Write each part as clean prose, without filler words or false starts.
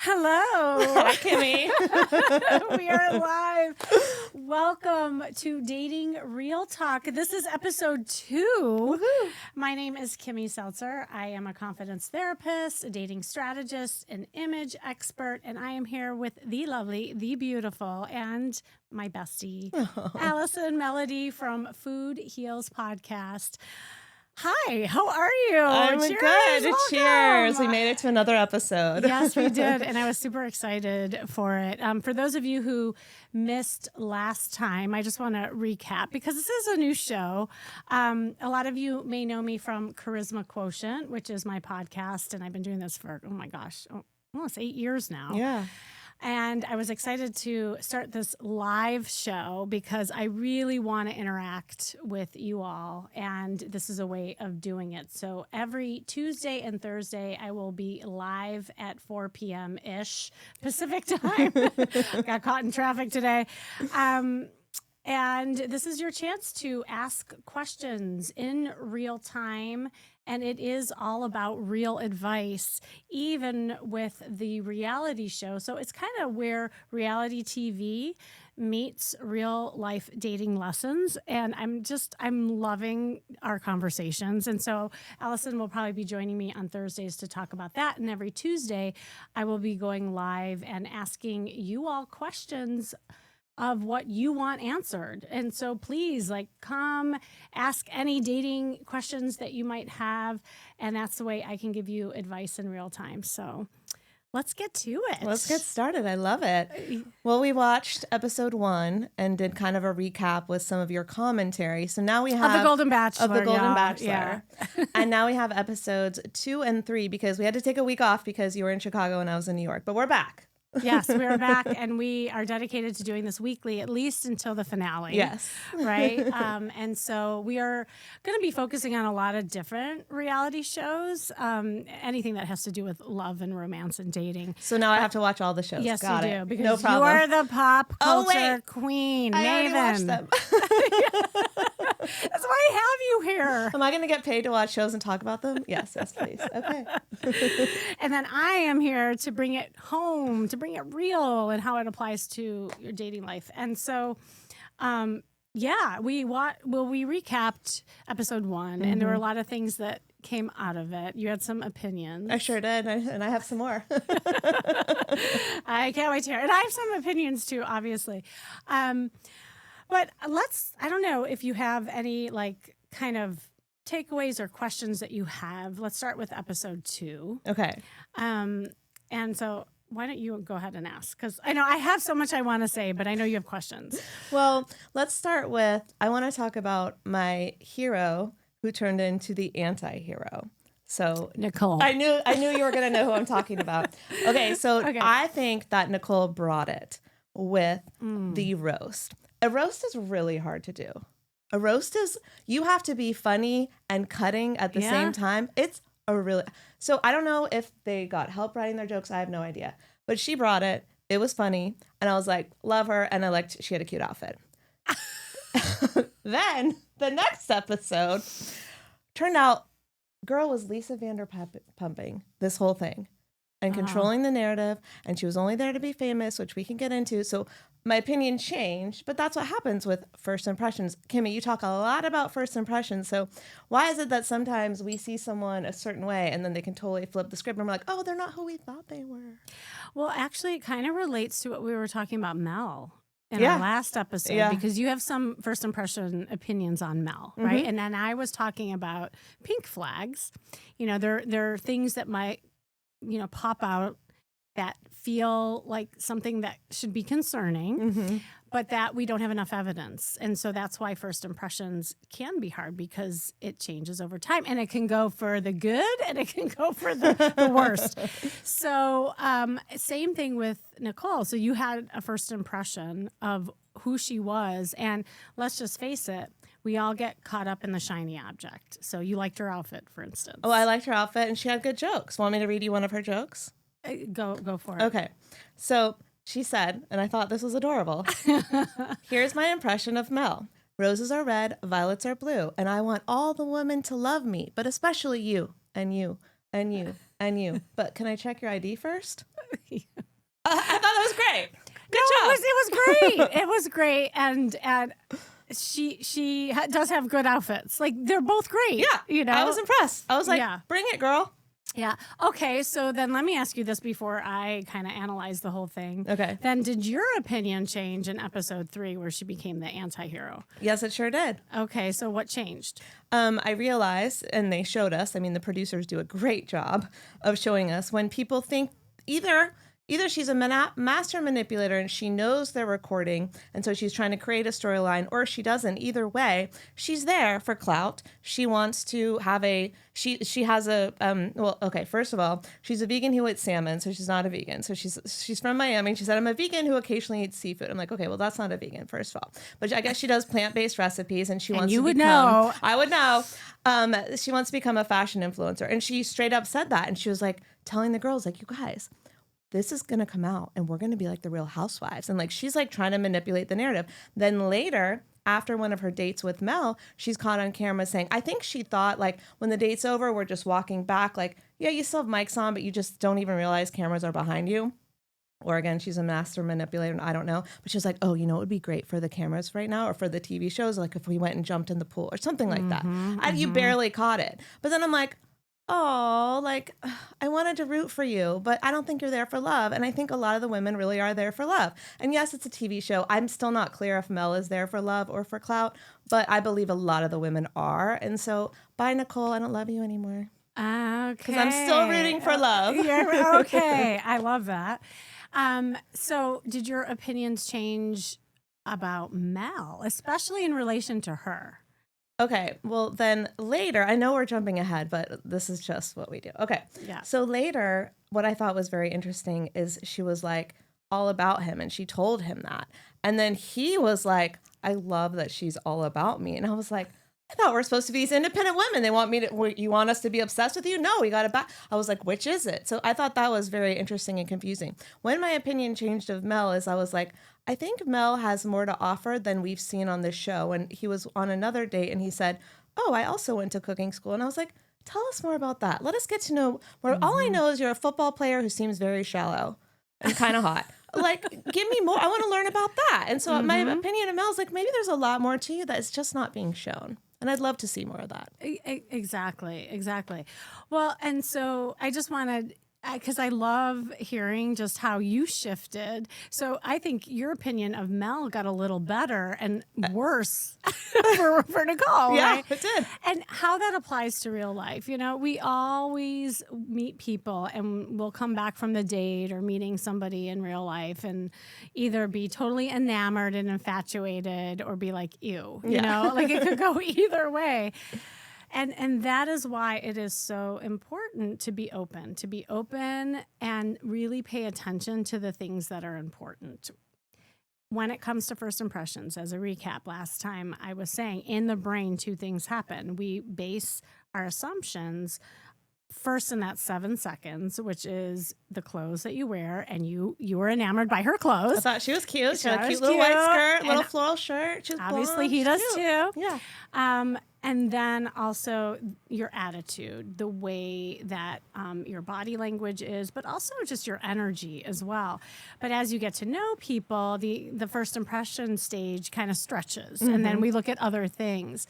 Hello. Hi, Kimmy. We are live. Welcome to Dating Real Talk. This is episode 2. Woohoo. My name is Kimmy Seltzer. I am a confidence therapist, a dating strategist, an image expert, and I am here with the lovely, the beautiful, and my bestie, Allison Melody from Food Heals Podcast. Hi, how are you? I'm Cheers, good. welcome. Cheers. We made it to another episode. Yes, we did. And I was super excited for it. For those of you who missed last time, I just want to recap because this is a new show. A lot of you may know me from Charisma Quotient, which is my podcast. And I've been doing this for, almost 8 years now. Yeah. And I was excited to start this live show because I really want to interact with you all. And this is a way of doing it. So every Tuesday and Thursday, I will be live at 4 p.m.-ish Pacific time. Got caught in traffic today. And this is your chance to ask questions in real time. And it is all about real advice, even with the reality show. So it's kind of where reality TV meets real life dating lessons. And I'm loving our conversations. And so Allison will probably be joining me on Thursdays to talk about that. And every Tuesday, I will be going live and asking you all questions of what you want answered. And so please, come ask any dating questions that you might have. And that's the way I can give you advice in real time. So let's get to it. Let's get started. I love it. Well, we watched episode 1 and did kind of a recap with some of your commentary. So now we have Of the Golden Bachelor. Of the Golden Bachelor. Yeah. And now we have episodes 2 and 3 because we had to take a week off because you were in Chicago and I was in New York. But we're back. Yes, we're back, and we are dedicated to doing this weekly, at least until the finale. Yes. Right? And so we are going to be focusing on a lot of different reality shows, anything that has to do with love and romance and dating. So now I have to watch all the shows. Yes, Got you it. do, because No you problem. are the pop culture wait. queen, I already watched Maven. them. That's why I have you here. Am I going to get paid to watch shows and talk about them? Yes, please. Okay. And then I am here to bring it home, to bring it real and how it applies to your dating life. And so, we recapped episode 1, and there were a lot of things that came out of it. You had some opinions. I sure did, and I have some more. I can't wait to hear. And I have some opinions too, obviously. But I don't know if you have any kind of takeaways or questions that you have. Let's start with episode 2. Okay. And so why don't you go ahead and ask? Because I know I have so much I want to say, but I know you have questions. Well, let's start with, I want to talk about my hero who turned into the anti-hero. So Nicole. I knew you were going to know who I'm talking about. Okay, so I think that Nicole brought it with the roast. A roast is really hard to do. A roast is, you have to be funny and cutting at the same time. It's so I don't know if they got help writing their jokes. I have no idea. But she brought it. It was funny. And I was like, love her. And I liked, she had a cute outfit. Then the next episode turned out, girl was Lisa Vanderpumping this whole thing and controlling the narrative. And she was only there to be famous, which we can get into. So my opinion changed, but that's what happens with first impressions. Kimmy, you talk a lot about first impressions. So why is it that sometimes we see someone a certain way and then they can totally flip the script and we're like, oh, they're not who we thought they were? Well, actually, it kind of relates to what we were talking about Mel in our last episode, because you have some first impression opinions on Mel, right? And then I was talking about pink flags. You know, there are things that might, pop out that feel like something that should be concerning, but that we don't have enough evidence. And so that's why first impressions can be hard, because it changes over time, and it can go for the good and it can go for the worst. So same thing with Nicole. So you had a first impression of who she was, and let's just face it, we all get caught up in the shiny object. So you liked her outfit, for instance. Oh, I liked her outfit, and she had good jokes. Want me to read you one of her jokes? Go for it. Okay. So she said, and I thought this was adorable, here's my impression of Mel. Roses are red, violets are blue, and I want all the women to love me, but especially you, and you, and you, and you. But can I check your ID first? I thought that was great. Good job. It was great. It was great. And she does have good outfits. Like, they're both great. Yeah. You know? I was impressed. I was like, bring it, girl. Yeah. Okay. So then let me ask you this before I kind of analyze the whole thing. Okay. Then did your opinion change in episode 3 where she became the anti-hero? Yes, it sure did. Okay. So what changed? I realized, and they showed us, I mean, the producers do a great job of showing us when people think either she's a master manipulator and she knows they're recording, and so she's trying to create a storyline, or she doesn't. Either way, she's there for clout. She wants to have she has a, well, okay, first of all, she's a vegan who eats salmon, so she's not a vegan. So she's from Miami. She said, I'm a vegan who occasionally eats seafood. I'm like, okay, well, that's not a vegan, first of all. But I guess she does plant-based recipes, and she wants to become. Know. I would know. She wants to become a fashion influencer. And she straight up said that. And she was like telling the girls, like, you guys, this is going to come out and we're going to be like the Real Housewives. And like, she's like trying to manipulate the narrative. Then later, after one of her dates with Mel, she's caught on camera saying, I think she thought like when the date's over, we're just walking back. Like, yeah, you still have mics on, but you just don't even realize cameras are behind you. Or again, she's a master manipulator, and I don't know. But she was like, oh, you know, it would be great for the cameras right now or for the TV shows, like if we went and jumped in the pool or something like that. You barely caught it. But then I'm like, oh, like, I wanted to root for you, but I don't think you're there for love. And I think a lot of the women really are there for love. And yes, it's a TV show. I'm still not clear if Mel is there for love or for clout, but I believe a lot of the women are. And so, bye, Nicole. I don't love you anymore. Okay. Because I'm still rooting for love. Yeah, okay. I love that. So did your opinions change about Mel, especially in relation to her? Okay, well then later, I know we're jumping ahead, but this is just what we do. Okay, yeah. So later, what I thought was very interesting is she was like all about him, and she told him that. And then he was like, I love that she's all about me. And I was like, I thought we're supposed to be these independent women. They want me to, you want us to be obsessed with you? No, we got it back. I was like, which is it? So I thought that was very interesting and confusing. When my opinion changed of Mel is I was like, I think Mel has more to offer than we've seen on this show. And he was on another date and he said, oh, I also went to cooking school. And I was like, tell us more about that. Let us get to know more. All I know is you're a football player who seems very shallow and kind of hot. Like, give me more. I want to learn about that. And so my opinion of Mel is like, maybe there's a lot more to you that is just not being shown. And I'd love to see more of that. Exactly. Well, and so I just wanted, because I love hearing just how you shifted. So I think your opinion of Mel got a little better and worse for Nicole, yeah, right? It did. And how that applies to real life. You know, we always meet people and we'll come back from the date or meeting somebody in real life and either be totally enamored and infatuated or be like, ew, you know, like it could go either way. And that is why it is so important to be open and really pay attention to the things that are important. When it comes to first impressions, as a recap, last time I was saying, in the brain, two things happen. We base our assumptions first in that 7 seconds, which is the clothes that you wear, and you were enamored by her clothes. I thought she was cute. She had a cute little white skirt, little floral shirt. She was obviously blonde. He does too. Yeah. And then also your attitude, the way that your body language is, but also just your energy as well. But as you get to know people, the first impression stage kind of stretches, and then we look at other things.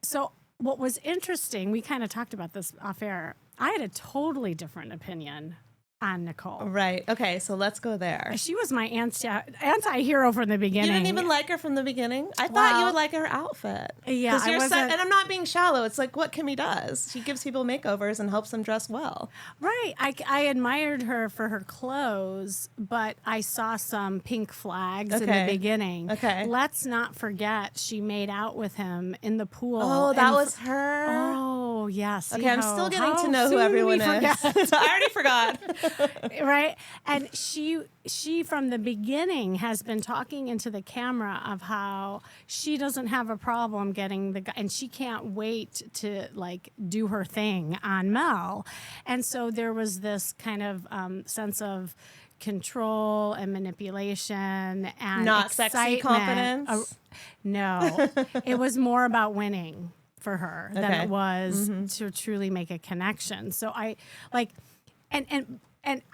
So what was interesting, we kind of talked about this off air. I had a totally different opinion on Nicole. Right. Okay, so let's go there. She was my anti-hero from the beginning. You didn't even like her from the beginning? I thought you would like her outfit. Yeah, I wasn't... And I'm not being shallow. It's like what Kimmy does. She gives people makeovers and helps them dress well. Right. I admired her for her clothes, but I saw some pink flags in the beginning. Okay. Let's not forget she made out with him in the pool. Oh, that was her? Oh, yes. Okay, I'm still getting to know who everyone is. I already forgot. Right. And she from the beginning has been talking into the camera of how she doesn't have a problem getting the guy, and she can't wait to like do her thing on Mel. And so there was this kind of sense of control and manipulation and not excitement. Sexy confidence. No, it was more about winning for her than it was to truly make a connection. So I like, and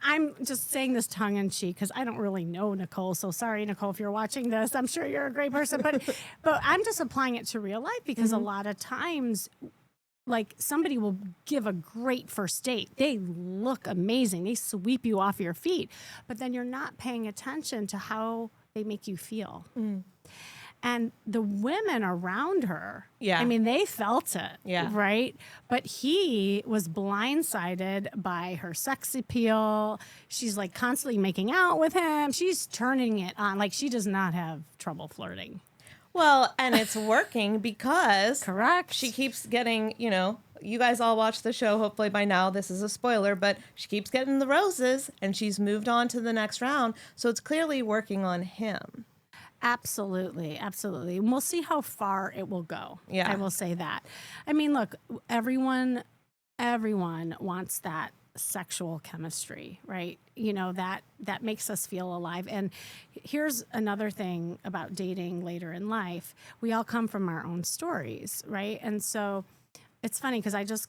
I'm just saying this tongue in cheek because I don't really know Nicole. So sorry, Nicole, if you're watching this. I'm sure you're a great person, but I'm just applying it to real life because a lot of times, like somebody will give a great first date. They look amazing. They sweep you off your feet, but then you're not paying attention to how they make you feel. And the women around her, I mean, they felt it, right? But he was blindsided by her sex appeal. She's like constantly making out with him. She's turning it on. Like she does not have trouble flirting. Well, and it's working because correct. She keeps getting, you guys all watch the show. Hopefully by now, this is a spoiler, but she keeps getting the roses and she's moved on to the next round. So it's clearly working on him. Absolutely. Absolutely. And we'll see how far it will go. Yeah. I will say that. I mean, look, everyone wants that sexual chemistry, right? That makes us feel alive. And here's another thing about dating later in life. We all come from our own stories, right? And so it's funny because I just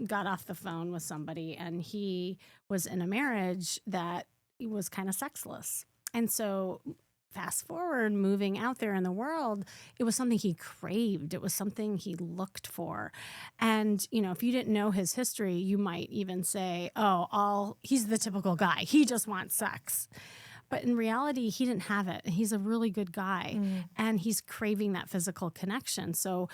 got off the phone with somebody and he was in a marriage that was kind of sexless. And so fast forward, moving out there in the world, it was something he craved. It was something he looked for. And, if you didn't know his history, you might even say, he's the typical guy. He just wants sex. But in reality, he didn't have it. He's a really good guy. And he's craving that physical connection. So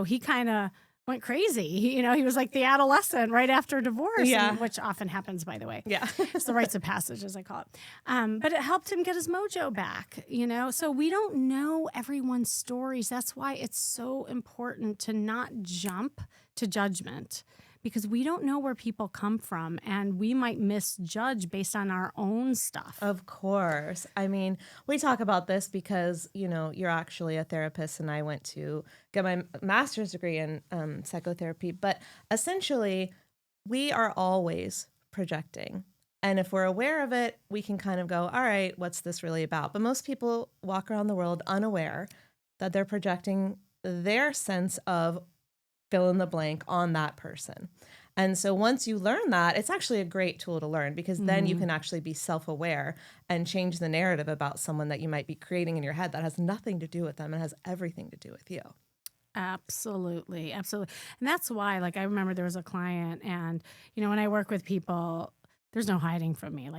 he kind of went crazy. He was like the adolescent right after divorce, which often happens, by the way. Yeah. It's the rites of passage, as I call it. But it helped him get his mojo back, So we don't know everyone's stories. That's why it's so important to not jump to judgment because we don't know where people come from and we might misjudge based on our own stuff. Of course. I mean, we talk about this because, you're actually a therapist and I went to get my master's degree in psychotherapy. But essentially, we are always projecting. And if we're aware of it, we can kind of go, all right, what's this really about? But most people walk around the world unaware that they're projecting their sense of fill in the blank on that person. And so once you learn that, it's actually a great tool to learn because then you can actually be self-aware and change the narrative about someone that you might be creating in your head that has nothing to do with them and has everything to do with you. Absolutely. Absolutely. And that's why, I remember there was a client and, when I work with people, there's no hiding from me.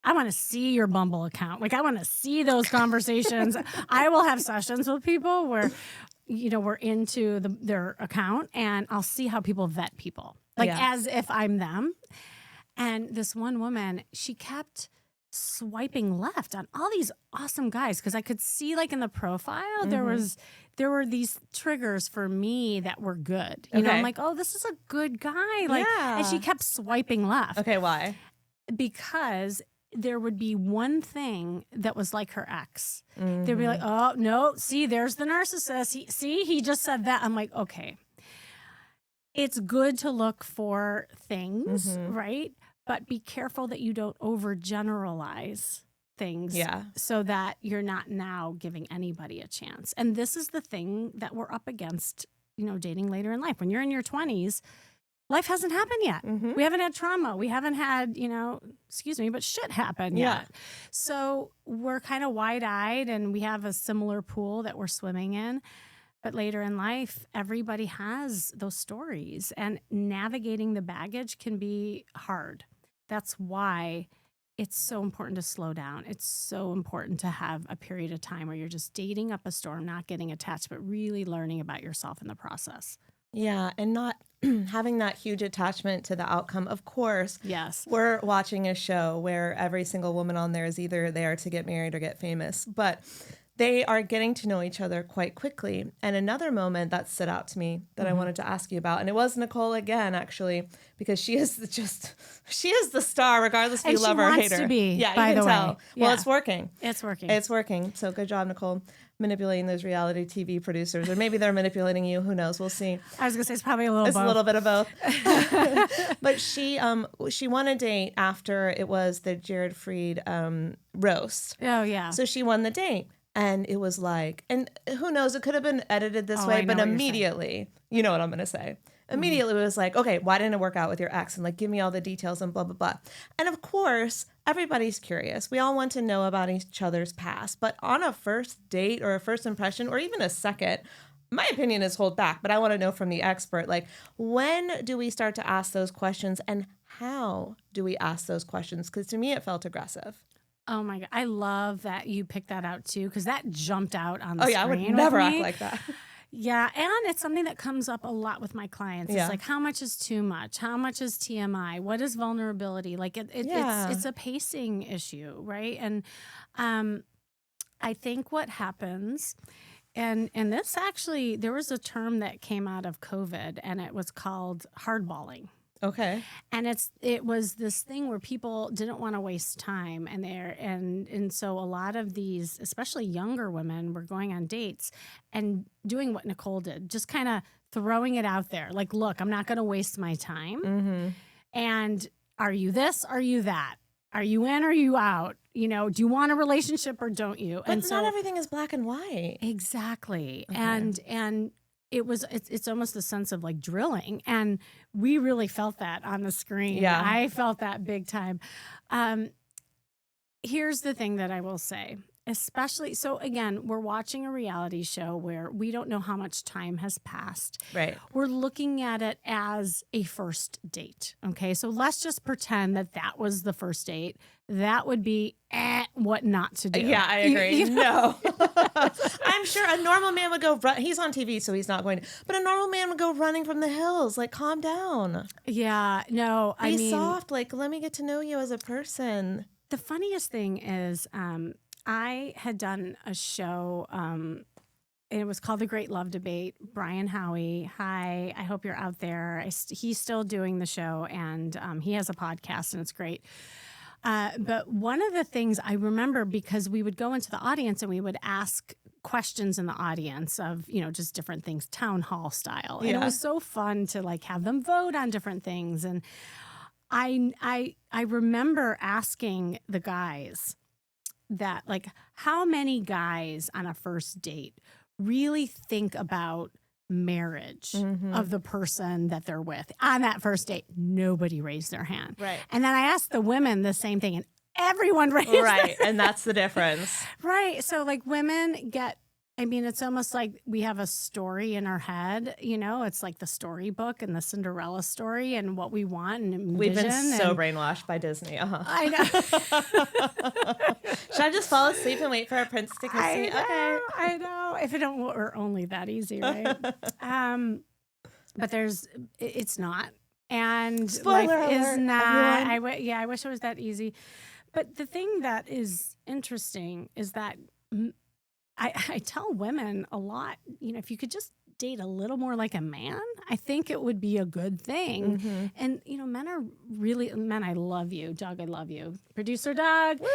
I want to see your Bumble account. I want to see those conversations. I will have sessions with people where we're into their account and I'll see how people vet people, as if I'm them. And this one woman, she kept swiping left on all these awesome guys because I could see in the profile, there were these triggers for me that were good. I'm like, oh, this is a good guy. And she kept swiping left. Okay, why? Because there would be one thing that was like her ex. They'd be like, oh, no, see, there's the narcissist. He just said that. I'm like, okay. It's good to look for things, right? But be careful that you don't overgeneralize things so that you're not now giving anybody a chance. And this is the thing that we're up against, dating later in life. When you're in your 20s, life hasn't happened yet. We haven't had trauma. We haven't had, but shit happen yet. So we're kind of wide-eyed and we have a similar pool that we're swimming in. But later in life, everybody has those stories and navigating the baggage can be hard. That's why it's so important to slow down. It's so important to have a period of time where you're just dating up a storm, not getting attached, but really learning about yourself in the process. Yeah, and not having that huge attachment to the outcome. Of course, yes, we're watching a show where every single woman on there is either there to get married or get famous, but they are getting to know each other quite quickly. And another moment that stood out to me that I wanted to ask you about, and it was Nicole again, actually, because she is the star, regardless if you love her or hate her. To be, yeah, by you can the tell. way. Well, it's working. It's working. It's working. So good job, Nicole, manipulating those reality TV producers, or maybe they're manipulating you. Who knows? We'll see. I was gonna say it's probably a little bit of both. But she won a date after it was the Jared Freed roast. Oh yeah. So she won the date. And it was and who knows, it could have been edited this way, but immediately, you know what I'm going to say. Immediately it was okay, why didn't it work out with your ex? And give me all the details and blah, blah, blah. And of course, everybody's curious. We all want to know about each other's past. But on a first date or a first impression or even a second, my opinion is hold back. But I want to know from the expert, like, when do we start to ask those questions and how do we ask those questions? Because to me, it felt aggressive. Oh my God. I love that you picked that out too, because that jumped out on the screen. Oh, yeah. I would never act like that. Yeah. And it's something that comes up a lot with my clients. It's like, how much is too much? How much is TMI? What is vulnerability? Like it's a pacing issue, right? And I think what happens, and this actually, there was a term that came out of COVID, and it was called hardballing. Okay. And it was this thing where people didn't want to waste time, and so a lot of these, especially younger women, were going on dates and doing what Nicole did, just kind of throwing it out there. Like, look, I'm not going to waste my time. Mm-hmm. And are you this? Are you that? Are you in or are you out? You know, do you want a relationship or don't you? But not everything is black and white. Exactly. Okay. And it's almost a sense of like drilling, and we really felt that on the screen. Yeah, I felt that big time. Here's the thing that I will say, especially, so again, we're watching a reality show where we don't know how much time has passed. Right. We're looking at it as a first date. Okay. So let's just pretend that was the first date. That would be what not to do. Yeah, I agree. No. I'm sure a normal man would go run. He's on TV, so he's not going to. But a normal man would go running from the hills. Like, calm down. Yeah, no. Be soft. Like, let me get to know you as a person. The funniest thing is I had done a show, and it was called The Great Love Debate. Brian Howie, hi, I hope you're out there. He's still doing the show, and he has a podcast, and it's great. But one of the things I remember, because we would go into the audience and we would ask questions in the audience of, you know, just different things, town hall style. And it was so fun to like have them vote on different things. And I remember asking the guys that, like, how many guys on a first date really think about marriage of the person that they're with on that first date? Nobody raised their hand. Right. And then I asked the women the same thing, and everyone raised their hand. And that's the difference. Right. So like women get, I mean, it's almost like we have a story in our head, you know, it's like the storybook and the Cinderella story and what we want and envision. We've been so brainwashed by Disney. I know. Should I just fall asleep and wait for a prince to kiss me? Okay. I know. If it were only that easy, right? But it's not. And spoiler life alert, is not. I wish it was that easy. But the thing that is interesting is that I tell women a lot, you know, if you could just date a little more like a man, I think it would be a good thing. Mm-hmm. And, you know, men, I love you. Doug, I love you. Producer Doug. Woo!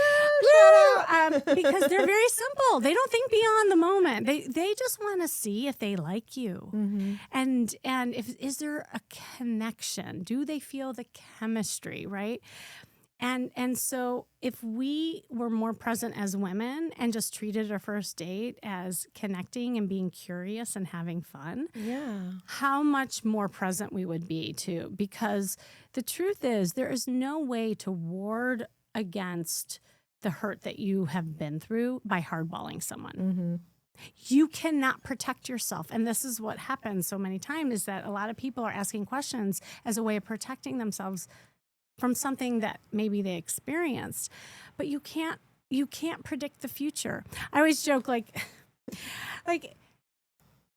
Because they're very simple. They don't think beyond the moment. They just want to see if they like you. Mm-hmm. And is there a connection? Do they feel the chemistry, right? And so if we were more present as women and just treated our first date as connecting and being curious and having fun, how much more present we would be too. Because the truth is, there is no way to ward against the hurt that you have been through by hardballing someone. Mm-hmm. You cannot protect yourself. And this is what happens so many times, is that a lot of people are asking questions as a way of protecting themselves from something that maybe they experienced, but you can't predict the future. I always joke, like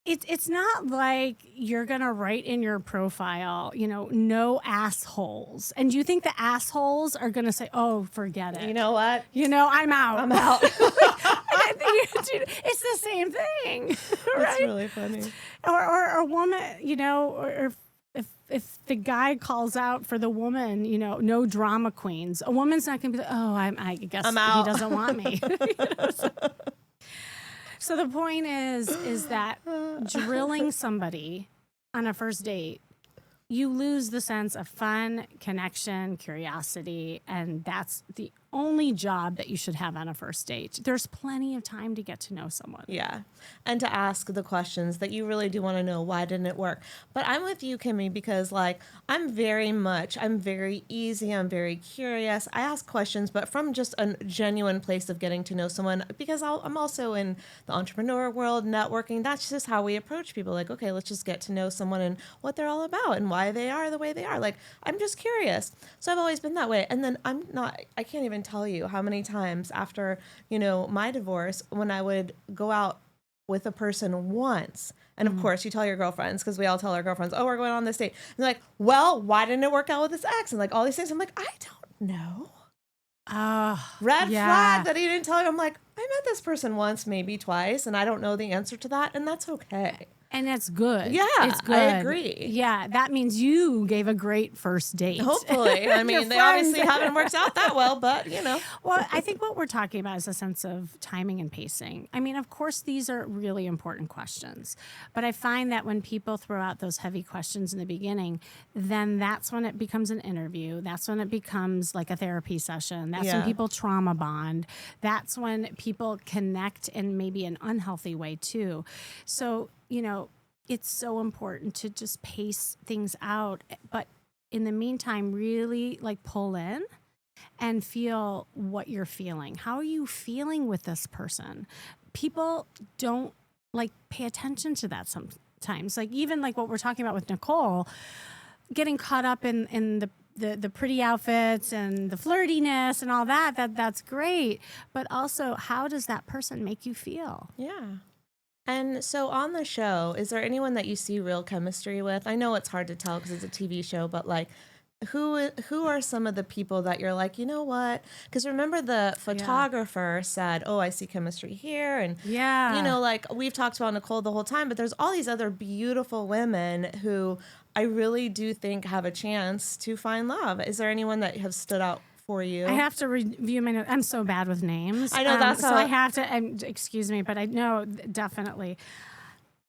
it's not like you're gonna write in your profile, you know, no assholes, and you think the assholes are gonna say, "Oh, forget it." You know what? You know, I'm out. It's the same thing. Right? That's really funny. Or a woman, you know, or if the guy calls out for the woman, you know, no drama queens, a woman's not going to be like, oh, I guess I'm out. He doesn't want me. You know, so the point is that drilling somebody on a first date you lose the sense of fun, connection, curiosity, and that's the only job that you should have on a first date. There's plenty of time to get to know someone. Yeah. And to ask the questions that you really do want to know, why didn't it work? But I'm with you, Kimmy, because like I'm very easy. I'm very curious. I ask questions, but from just a genuine place of getting to know someone, because I'm also in the entrepreneur world, networking. That's just how we approach people. Like, okay, let's just get to know someone and what they're all about and why they are the way they are. Like, I'm just curious. So I've always been that way. And then I can't even tell you how many times after, my divorce, when I would go out with a person once, and of course you tell your girlfriends, because we all tell our girlfriends, oh, we're going on this date. And they're like, well, why didn't it work out with this ex? And like all these things. I'm like, I don't know. Red flag that he didn't tell you. I'm like, I met this person once, maybe twice, and I don't know the answer to that, and that's okay. And that's good. Yeah, it's good. I agree. Yeah, that means you gave a great first date. Hopefully. I mean, they obviously haven't worked out that well, but, Well, I think what we're talking about is a sense of timing and pacing. I mean, of course, these are really important questions. But I find that when people throw out those heavy questions in the beginning, then that's when it becomes an interview. That's when it becomes like a therapy session. That's when people trauma bond. That's when people connect in maybe an unhealthy way, too. So, it's so important to just pace things out. But in the meantime, really like pull in and feel what you're feeling. How are you feeling with this person? People don't like pay attention to that sometimes. Like even like what we're talking about with Nicole, getting caught up in the pretty outfits and the flirtiness and all that's great. But also, how does that person make you feel? Yeah. And so on the show, is there anyone that you see real chemistry with? I know it's hard to tell because it's a TV show, but like, who are some of the people that you're like, you know what? Because remember the photographer said, oh, I see chemistry here. And, like we've talked about Nicole the whole time, but there's all these other beautiful women who I really do think have a chance to find love. Is there anyone that has stood out for you? I have to review my notes. I'm so bad with names. I know that's so I have to. Excuse me, but I know definitely.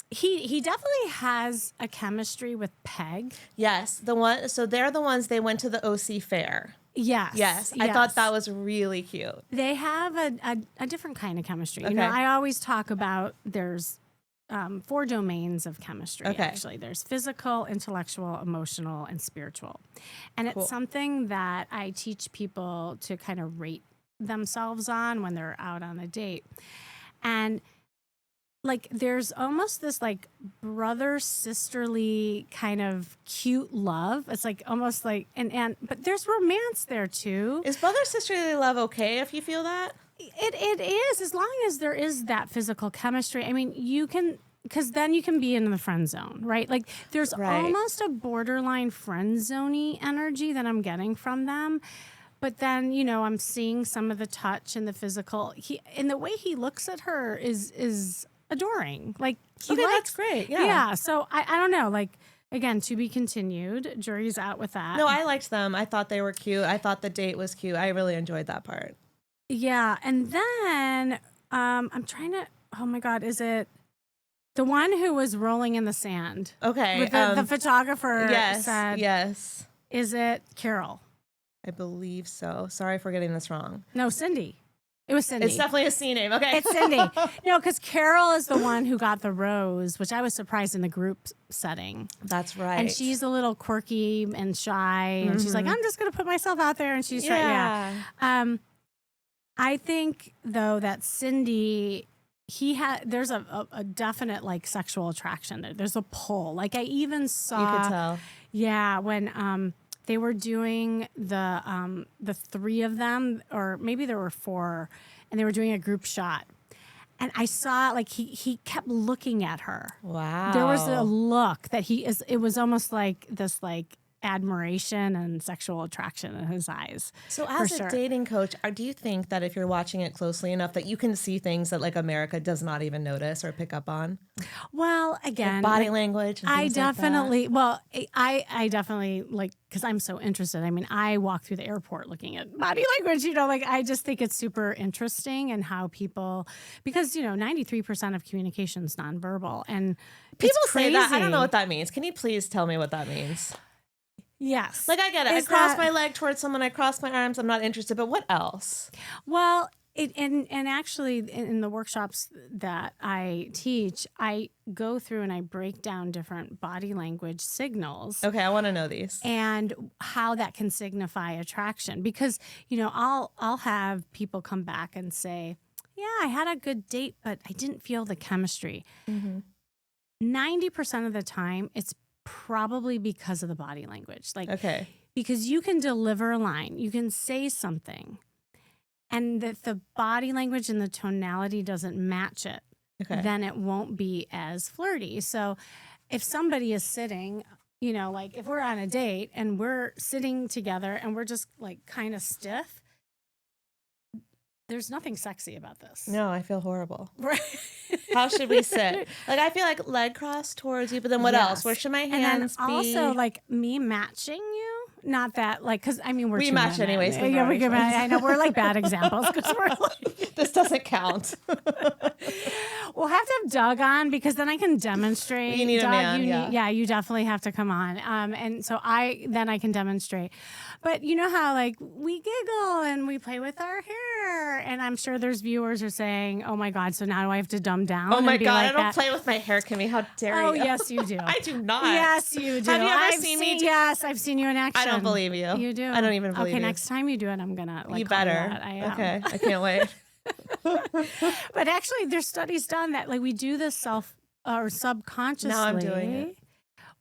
He definitely has a chemistry with Peg. Yes, the one. So they're the ones. They went to the OC fair. Yes. I thought that was really cute. They have a different kind of chemistry. Okay. I always talk about there's 4 domains of chemistry, actually. There's physical, intellectual, emotional, and spiritual. And it's something that I teach people to kind of rate themselves on when they're out on a date. And like there's almost this like brother sisterly kind of cute love. It's like almost like but there's romance there too. Is brother sisterly love okay if you feel that? It is, as long as there is that physical chemistry. I mean, you can, because then you can be in the friend zone, right? Like there's almost a borderline friend zone-y energy that I'm getting from them. But then, I'm seeing some of the touch and the physical. And the way he looks at her is adoring. Like that's great. Yeah. So I don't know. Like again, to be continued. Jury's out with that. No, I liked them. I thought they were cute. I thought the date was cute. I really enjoyed that part. Yeah, and then I'm trying to. Oh my God, is it the one who was rolling in the sand? Okay, with the photographer said. Yes. Is it Carol? I believe so. Sorry for getting this wrong. No, Cindy. It was Cindy. It's definitely a C name. Okay, it's Cindy. No, because Carol is the one who got the rose, which I was surprised in the group setting. That's right. And she's a little quirky and shy, and she's like, I'm just going to put myself out there, and she's I think, though, that Cindy, there's a definite, like, sexual attraction there. There's a pull. Like, I even saw. You could tell. Yeah, when they were doing the 3 of them, or maybe there were 4, and they were doing a group shot. And I saw, like, he kept looking at her. Wow. There was a look that it was almost like this, like, admiration and sexual attraction in his eyes. So as a dating coach, do you think that if you're watching it closely enough that you can see things that like America does not even notice or pick up on? Well, again, like body language and I definitely, I definitely like, because I'm so interested. I mean, I walk through the airport looking at body language, like I just think it's super interesting and how people, because 93% of communication is nonverbal, and people say that. I don't know what that means. Can you please tell me what that means? Yes. Like, I get it. I cross my leg towards someone. I cross my arms. I'm not interested. But what else? Well, and actually in the workshops that I teach, I go through and I break down different body language signals. Okay, I want to know these. And how that can signify attraction. Because, I'll have people come back and say, yeah, I had a good date, but I didn't feel the chemistry. 90% of the time, it's probably because of the body language. Like, okay. Because you can deliver a line, you can say something, and if the body language and the tonality doesn't match it, then it won't be as flirty. So if somebody is sitting, like if we're on a date and we're sitting together and we're just like kind of stiff, there's nothing sexy about this. No, I feel horrible. Right. How should we sit? Like, I feel like leg crossed towards you, but then what else? Where should my hands be? Also, like, me matching you. Not that, like, because, we match anyways. Yeah, we can match. I know, we're like bad examples because we're like... This doesn't count. We'll have to have Doug on because then I can demonstrate. You need Doug, a man, you definitely have to come on. And so I can demonstrate. But you know how, like, we giggle and we play with our hair. And I'm sure there's viewers who are saying, oh, my God, so now do I have to dumb down? Oh, my God, like I don't play with my hair, Kimmy. How dare you? Oh, yes, you do. I do not. Yes, you do. Have you ever seen me? Yes, I've seen you in action. I don't believe you. You do. I don't even believe you. Okay, next time you do it, I'm going to, like, you better. Okay, I can't wait. But actually, there's studies done that, like, we do this subconsciously. Now I'm doing it.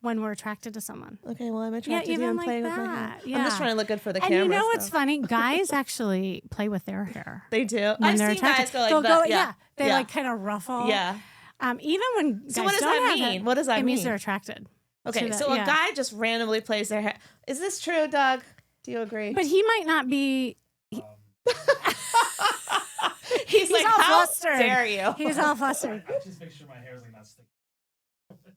When we're attracted to someone. Okay, well, I'm attracted to you and like playing that. with my hair. Yeah. I'm just trying to look good for the camera. And you know what's funny? Guys actually play with their hair. They do. When I've they're seen guys go like They'll that. Go, they like kind of ruffle. Yeah. Even when guys so what does that mean? What does that mean? It means they're attracted. Okay, so a guy just randomly plays their hair. Is this true, Doug? Do you agree? But he might not be... He's like, how flustered. Dare you? He's all flustered. I just make sure my hair's like not sticking.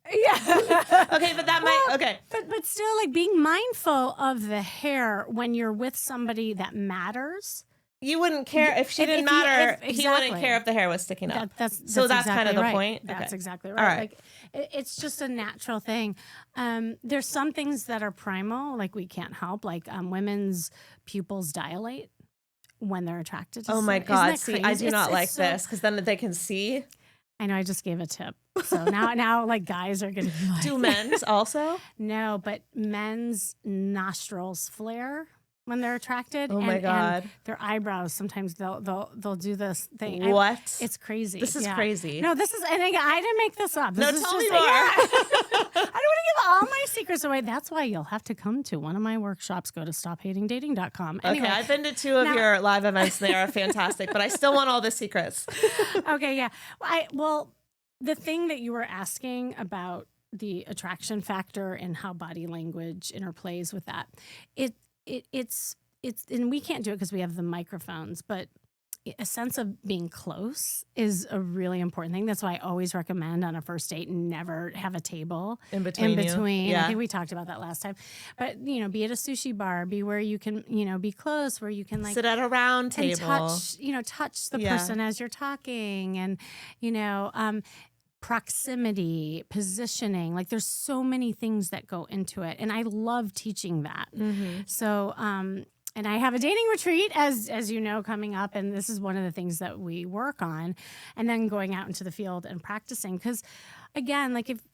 Yeah. Okay, but that might... Okay. But still, like, being mindful of the hair when you're with somebody that matters... You wouldn't care if she didn't matter. He wouldn't care if the hair was sticking up. That's exactly kind of the point. That's exactly right. All right. Like, it's just a natural thing. There's some things that are primal, like we can't help, like women's pupils dilate when they're attracted to. Oh my God! See, crazy? I do not like this because then they can see. I know. I just gave a tip. So now, like, guys are gonna be like, do men's also? No, but men's nostrils flare when they're attracted. Oh my God. And their eyebrows, sometimes they'll do this thing. What? It's crazy. This is crazy. No, this is, and I didn't make this up. This is tell me just, more. I don't want to give all my secrets away. That's why you'll have to come to one of my workshops. Go to stophatingdating.com. Anyway, okay, I've been to 2 of your live events. They are fantastic, but I still want all the secrets. Okay, yeah. Well, the thing that you were asking about the attraction factor and how body language interplays with that, it's and we can't do it because we have the microphones, but a sense of being close is a really important thing. That's why I always recommend on a first date never have a table in between. Yeah. I think we talked about that last time. But, be at a sushi bar, be where you can, be close, where you can, like, sit at a round table, touch the person as you're talking, and, proximity, positioning. Like, there's so many things that go into it, and I love teaching that. Mm-hmm. So, and I have a dating retreat, as you know, coming up, and this is one of the things that we work on, and then going out into the field and practicing. Because, again, like, if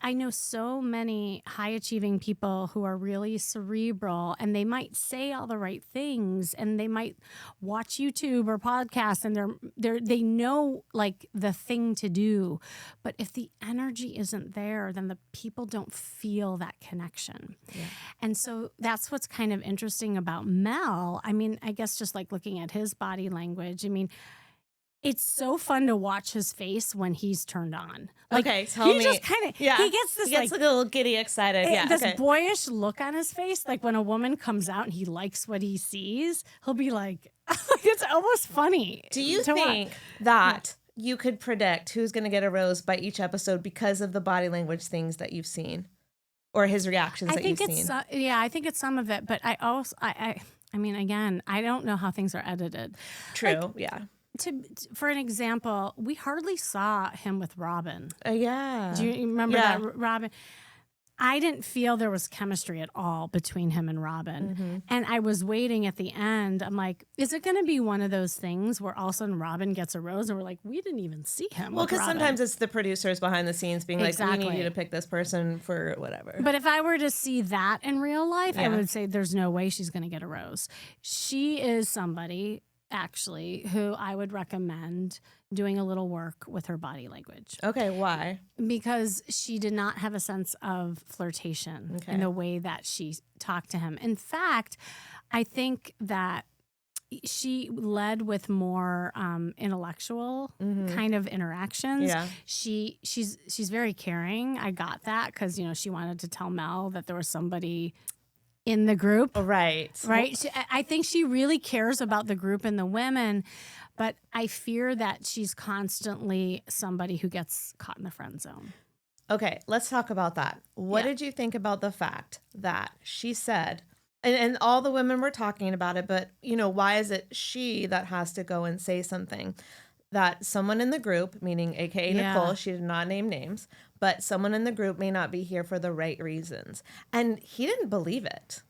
I know so many high-achieving people who are really cerebral, and they might say all the right things, and they might watch YouTube or podcasts, and they know, like, the thing to do. But if the energy isn't there, then the people don't feel that connection. Yeah. And so that's what's kind of interesting about Mel. I mean, I guess just, like, looking at his body language, I mean, it's so fun to watch his face when he's turned on. Like, okay, tell me. He just kind of, he gets this, like, a little giddy excited. This boyish look on his face. Like, when a woman comes out and he likes what he sees, he'll be like, it's almost funny. Do you think that you could predict who's going to get a rose by each episode because of the body language things that you've seen? Or his reactions that you've seen? I think it's some of it. But I also, I mean, again, I don't know how things are edited. True, yeah. For an example, we hardly saw him with Robin. Yeah. Do you remember that, Robin? I didn't feel there was chemistry at all between him and Robin. And I was waiting at the end. I'm like, is it going to be one of those things where all of a sudden Robin gets a rose and we're like, we didn't even see him? Well, because sometimes it's the producers behind the scenes being like, we need you to pick this person for whatever. But if I were to see that in real life, I would say there's no way she's going to get a rose. She is somebody, actually, who I would recommend doing a little work with her body language. Okay, why? Because she did not have a sense of flirtation in the way that she talked to him. In fact, I think that she led with more intellectual kind of interactions. Yeah. She's very caring. I got that because, she wanted to tell Mel that there was somebody in the group. Right. I think she really cares about the group and the women, but I fear that she's constantly somebody who gets caught in the friend zone. Okay, let's talk about that. What did you think about the fact that she said, and all the women were talking about it, but, why is it she that has to go and say something? That someone in the group, meaning AKA Nicole, she did not name names, but someone in the group may not be here for the right reasons. And he didn't believe it.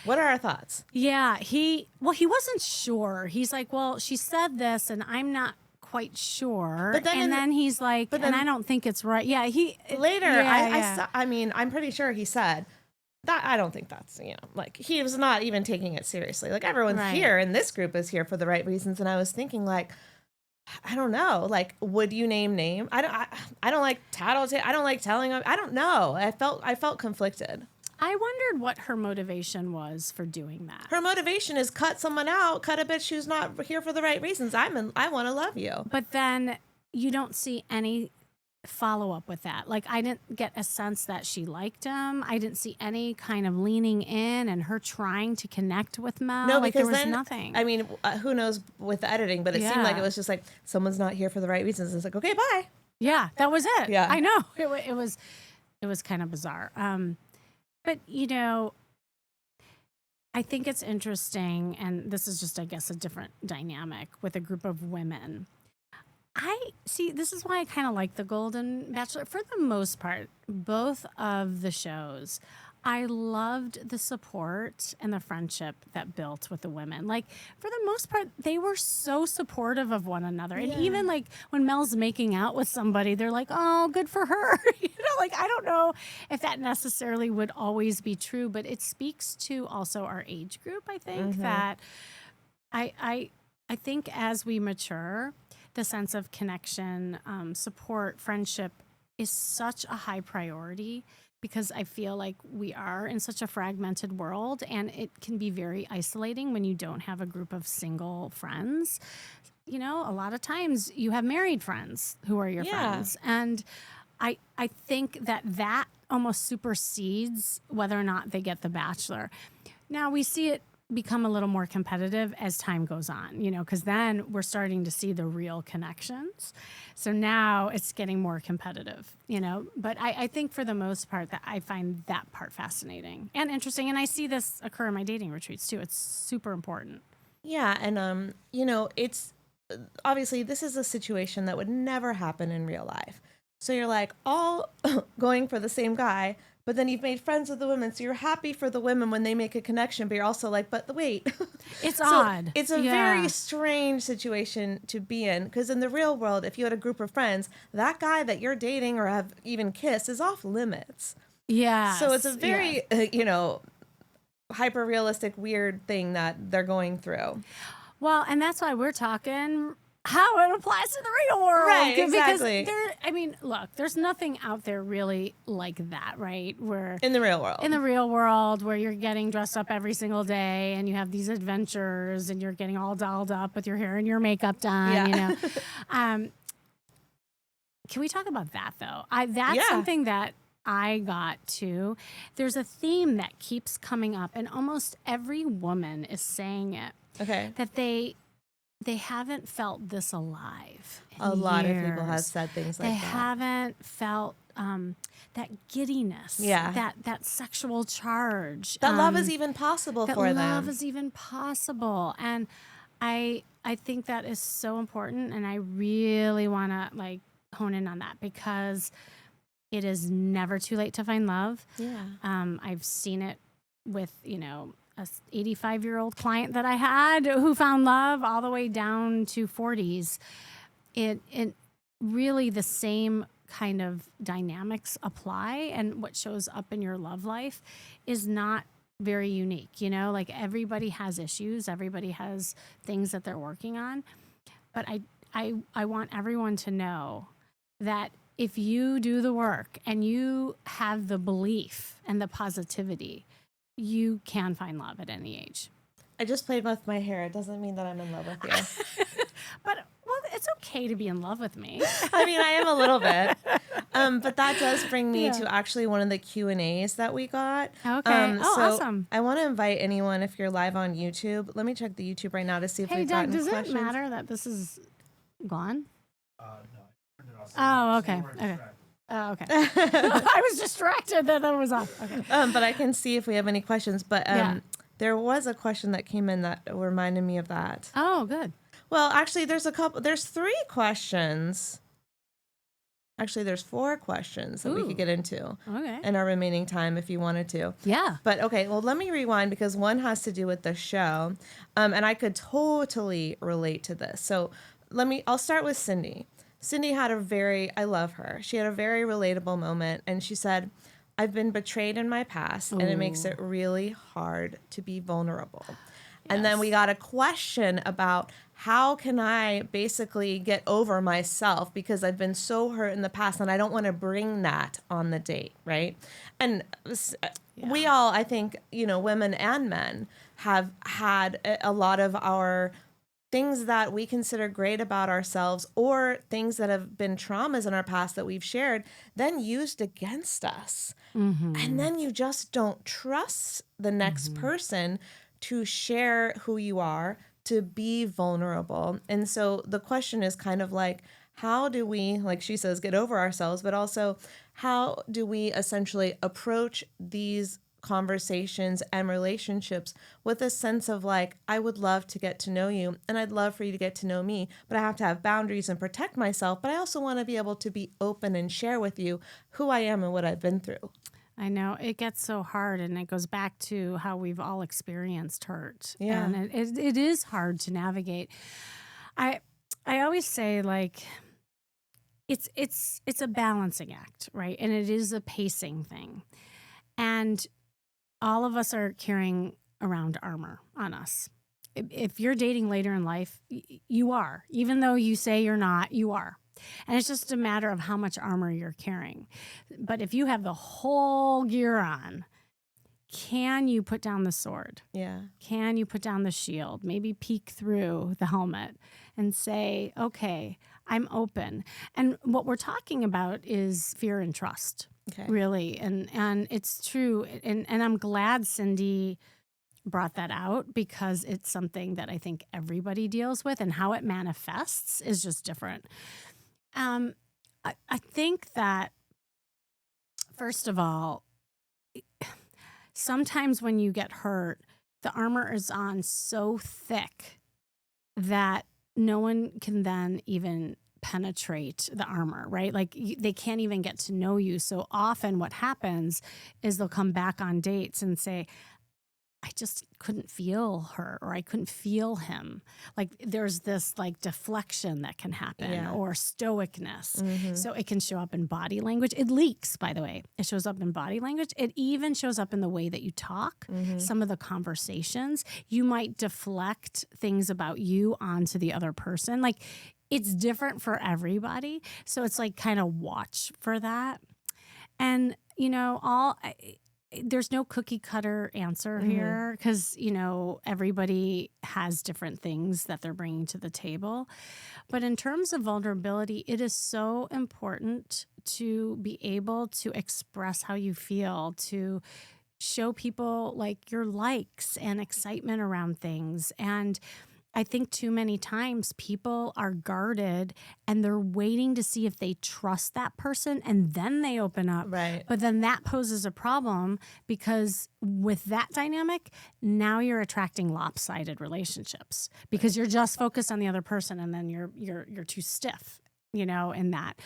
What are our thoughts? Yeah, he wasn't sure. He's like, well, she said this and I'm not quite sure. But then he's like, and I don't think it's right. Yeah, I'm pretty sure he said that. I don't think that's, like he was not even taking it seriously. Like everyone's here and this group is here for the right reasons. And I was thinking like, I don't know. Like, would you name? I don't like tattletale. I don't like telling them. I don't know. I felt conflicted. I wondered what her motivation was for doing that. Her motivation is cut someone out, cut a bitch who's not here for the right reasons. I want to love you. But then you don't see any follow up with that. Like, I didn't get a sense that she liked him. I didn't see any kind of leaning in and her trying to connect with Mel. No, like, because there was nothing. I mean, who knows with the editing, but it seemed like it was just like, someone's not here for the right reasons. It's like, okay, bye. Yeah, that was it. Yeah. I know. It was kind of bizarre. But, I think it's interesting, and this is just, I guess, a different dynamic with a group of women. This is why I kind of like the Golden Bachelor. For the most part, both of the shows, I loved the support and the friendship that built with the women. Like, for the most part, they were so supportive of one another. And even, like, when Mel's making out with somebody, they're like, oh, good for her. Like, I don't know if that necessarily would always be true, but it speaks to also our age group, I think, that I think as we mature, the sense of connection, support, friendship is such a high priority because I feel like we are in such a fragmented world and it can be very isolating when you don't have a group of single friends. A lot of times you have married friends who are your friends. And I think that almost supersedes whether or not they get The Bachelor. Now, we see it become a little more competitive as time goes on, because then we're starting to see the real connections. So now it's getting more competitive, But I think for the most part that I find that part fascinating and interesting. And I see this occur in my dating retreats too. It's super important. Yeah. And, it's obviously this is a situation that would never happen in real life. So you're like all going for the same guy, but then you've made friends with the women. So you're happy for the women when they make a connection, but you're also like, but wait. It's odd. It's a very strange situation to be in because in the real world, if you had a group of friends, that guy that you're dating or have even kissed is off limits. Yeah. So it's a very, hyper realistic, weird thing that they're going through. Well, and that's why we're talking how it applies to the real world. Right, exactly. Because there's nothing out there really like that, right? In the real world where you're getting dressed up every single day and you have these adventures and you're getting all dolled up with your hair and your makeup done, Can we talk about that though? That's something that I got too. There's a theme that keeps coming up and almost every woman is saying it. Okay. That they haven't felt this alive. A lot of people have said things like that. They haven't felt that giddiness, that sexual charge. That love is even possible for them. That love is even possible. And I think that is so important. And I really want to hone in on that because it is never too late to find love. Yeah. I've seen it with, a 85-year-old client that I had who found love all the way down to 40s. It really the same kind of dynamics apply, and what shows up in your love life is not very unique. Like everybody has issues, everybody has things that they're working on. But I want everyone to know that if you do the work and you have the belief and the positivity, you can find love at any age. I just played with my hair. It doesn't mean that I'm in love with you. But, it's okay to be in love with me. I mean, I am a little bit. But that does bring me to actually one of the Q&As that we got. Okay. Awesome. I want to invite anyone, if you're live on YouTube, let me check the YouTube right now to see if we've gotten Doug, questions. does it matter that this is gone? No, I turned it off. Oh, okay. Okay. Oh, okay. I was distracted that was off. Okay. But I can see if we have any questions. But there was a question that came in that reminded me of that. Oh, good. Well, actually, there's 3 questions. Actually, there's 4 questions that we could get into in our remaining time if you wanted to. Yeah. But okay, well, let me rewind because one has to do with the show. And I could totally relate to this. So I'll start with Cindy. Cindy had I love her. She had a very relatable moment, and she said, I've been betrayed in my past, and it makes it really hard to be vulnerable. Yes. And then we got a question about how can I basically get over myself because I've been so hurt in the past, and I don't want to bring that on the date, right? And we all, I think, women and men have had a lot of our things that we consider great about ourselves or things that have been traumas in our past that we've shared, then used against us. Mm-hmm. And then you just don't trust the next person to share who you are, to be vulnerable. And so the question is kind of like, how do we, like she says, get over ourselves, but also how do we essentially approach these conversations and relationships with a sense of like, I would love to get to know you and I'd love for you to get to know me, but I have to have boundaries and protect myself, but I also want to be able to be open and share with you who I am and what I've been through. I know it gets so hard, and it goes back to how we've all experienced hurt. Yeah. And it is hard to navigate. I always say, like, it's a balancing act, right? And it is a pacing thing. And all of us are carrying around armor on us. If you're dating later in life, you are. Even though you say you're not, you are. And it's just a matter of how much armor you're carrying. But if you have the whole gear on, can you put down the sword? Yeah. Can you put down the shield? Maybe peek through the helmet and say, okay, I'm open. And what we're talking about is fear and trust, really. And it's true. And I'm glad Cindy brought that out because it's something that I think everybody deals with, and how it manifests is just different. I think that, first of all, sometimes when you get hurt, the armor is on so thick that no one can then even penetrate the armor, right? Like they can't even get to know you. So often what happens is they'll come back on dates and say, I just couldn't feel her, or I couldn't feel him. Like there's this like deflection that can happen, or stoicness. Mm-hmm. So it can show up in body language. It leaks, by the way. It shows up in body language. It even shows up in the way that you talk, some of the conversations. You might deflect things about you onto the other person. Like it's different for everybody. So it's like kind of watch for that. And, there's no cookie cutter answer here because, everybody has different things that they're bringing to the table. But in terms of vulnerability, it is so important to be able to express how you feel, to show people like your likes and excitement around things. And I think too many times people are guarded and they're waiting to see if they trust that person and then they open up. Right. But then that poses a problem because with that dynamic, now you're attracting lopsided relationships because you're just focused on the other person and then you're too stiff, in that.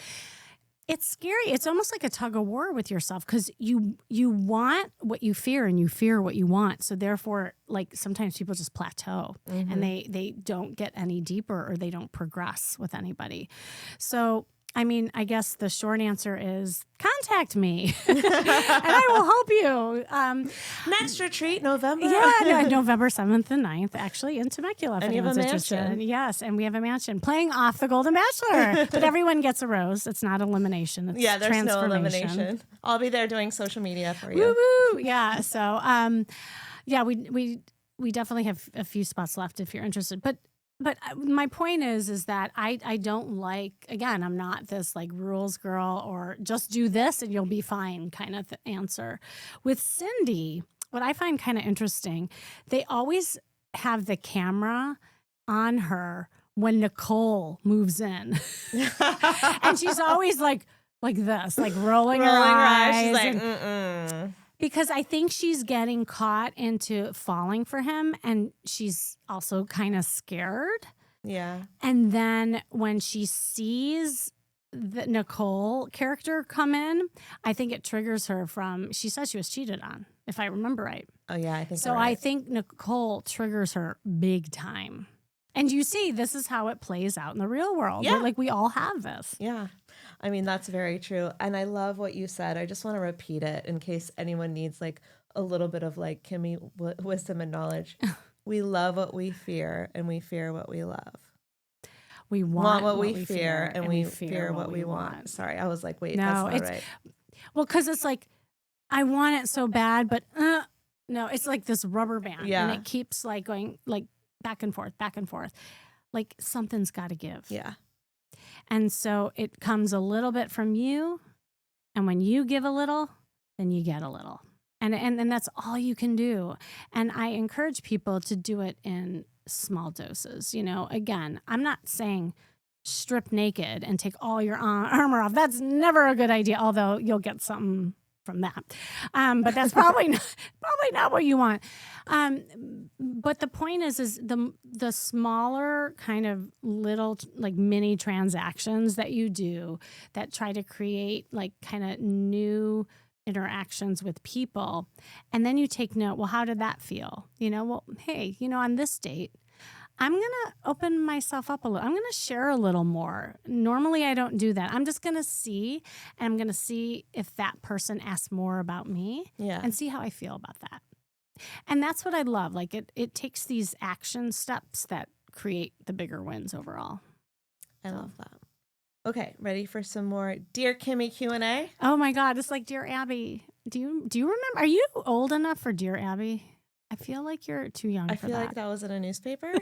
It's scary. It's almost like a tug of war with yourself because you want what you fear and you fear what you want. So therefore, like sometimes people just plateau and they don't get any deeper or they don't progress with anybody. So I mean, I guess the short answer is contact me and I will help you. Next retreat, November. Yeah, November 7th and 9th, actually, in Temecula. And you have a interested. mansion. Yes, and we have a mansion playing off the Golden Bachelor. But everyone gets a rose. It's not elimination. It's there's no transformation. elimination. I'll be there doing social media for you. Woo woo! Yeah. So, we definitely have a few spots left if you're interested. But my point is that I don't like, again, I'm not this like rules girl or just do this and you'll be fine kind of answer. With Cindy, what I find kind of interesting, they always have the camera on her when Nicole moves in. And she's always like this, like rolling her eyes. She's like, Because I think she's getting caught into falling for him and she's also kind of scared. Yeah. And then when she sees the Nicole character come in, I think it triggers her she said she was cheated on, if I remember right. Oh, yeah, I think so. Right. I think Nicole triggers her big time. And you see, this is how it plays out in the real world. Yeah. Like we all have this. Yeah. I mean, that's very true. And I love what you said. I just want to repeat it in case anyone needs like a little bit of like Kimmy wisdom and knowledge. We love what we fear and we fear what we love. We want what we fear and we fear what we want. Sorry, I was like, wait, that's not right. Well, because it's like, I want it so bad, but no, it's like this rubber band. Yeah. And it keeps like going like back and forth. Like something's got to give. Yeah. And so it comes a little bit from you. And when you give a little, then you get a little. And that's all you can do. And I encourage people to do it in small doses. You know, again, I'm not saying strip naked and take all your armor off. That's never a good idea, although you'll get something from that. But that's probably not what you want. But the point is the smaller kind of little like mini transactions that you do that try to create like kind of new interactions with people. And then you take note, well, how did that feel? You know, well, hey, you know, on this date, I'm going to open myself up a little. I'm going to share a little more. Normally, I don't do that. I'm just going to see, and I'm going to see if that person asks more about me and see how I feel about that. And that's what I love. Like it takes these action steps that create the bigger wins overall. I love that. Okay, ready for some more Dear Kimmy Q&A? Oh my God, it's like Dear Abby. Do you remember? Are you old enough for Dear Abby? I feel like you're too young for that. I feel like that was in a newspaper.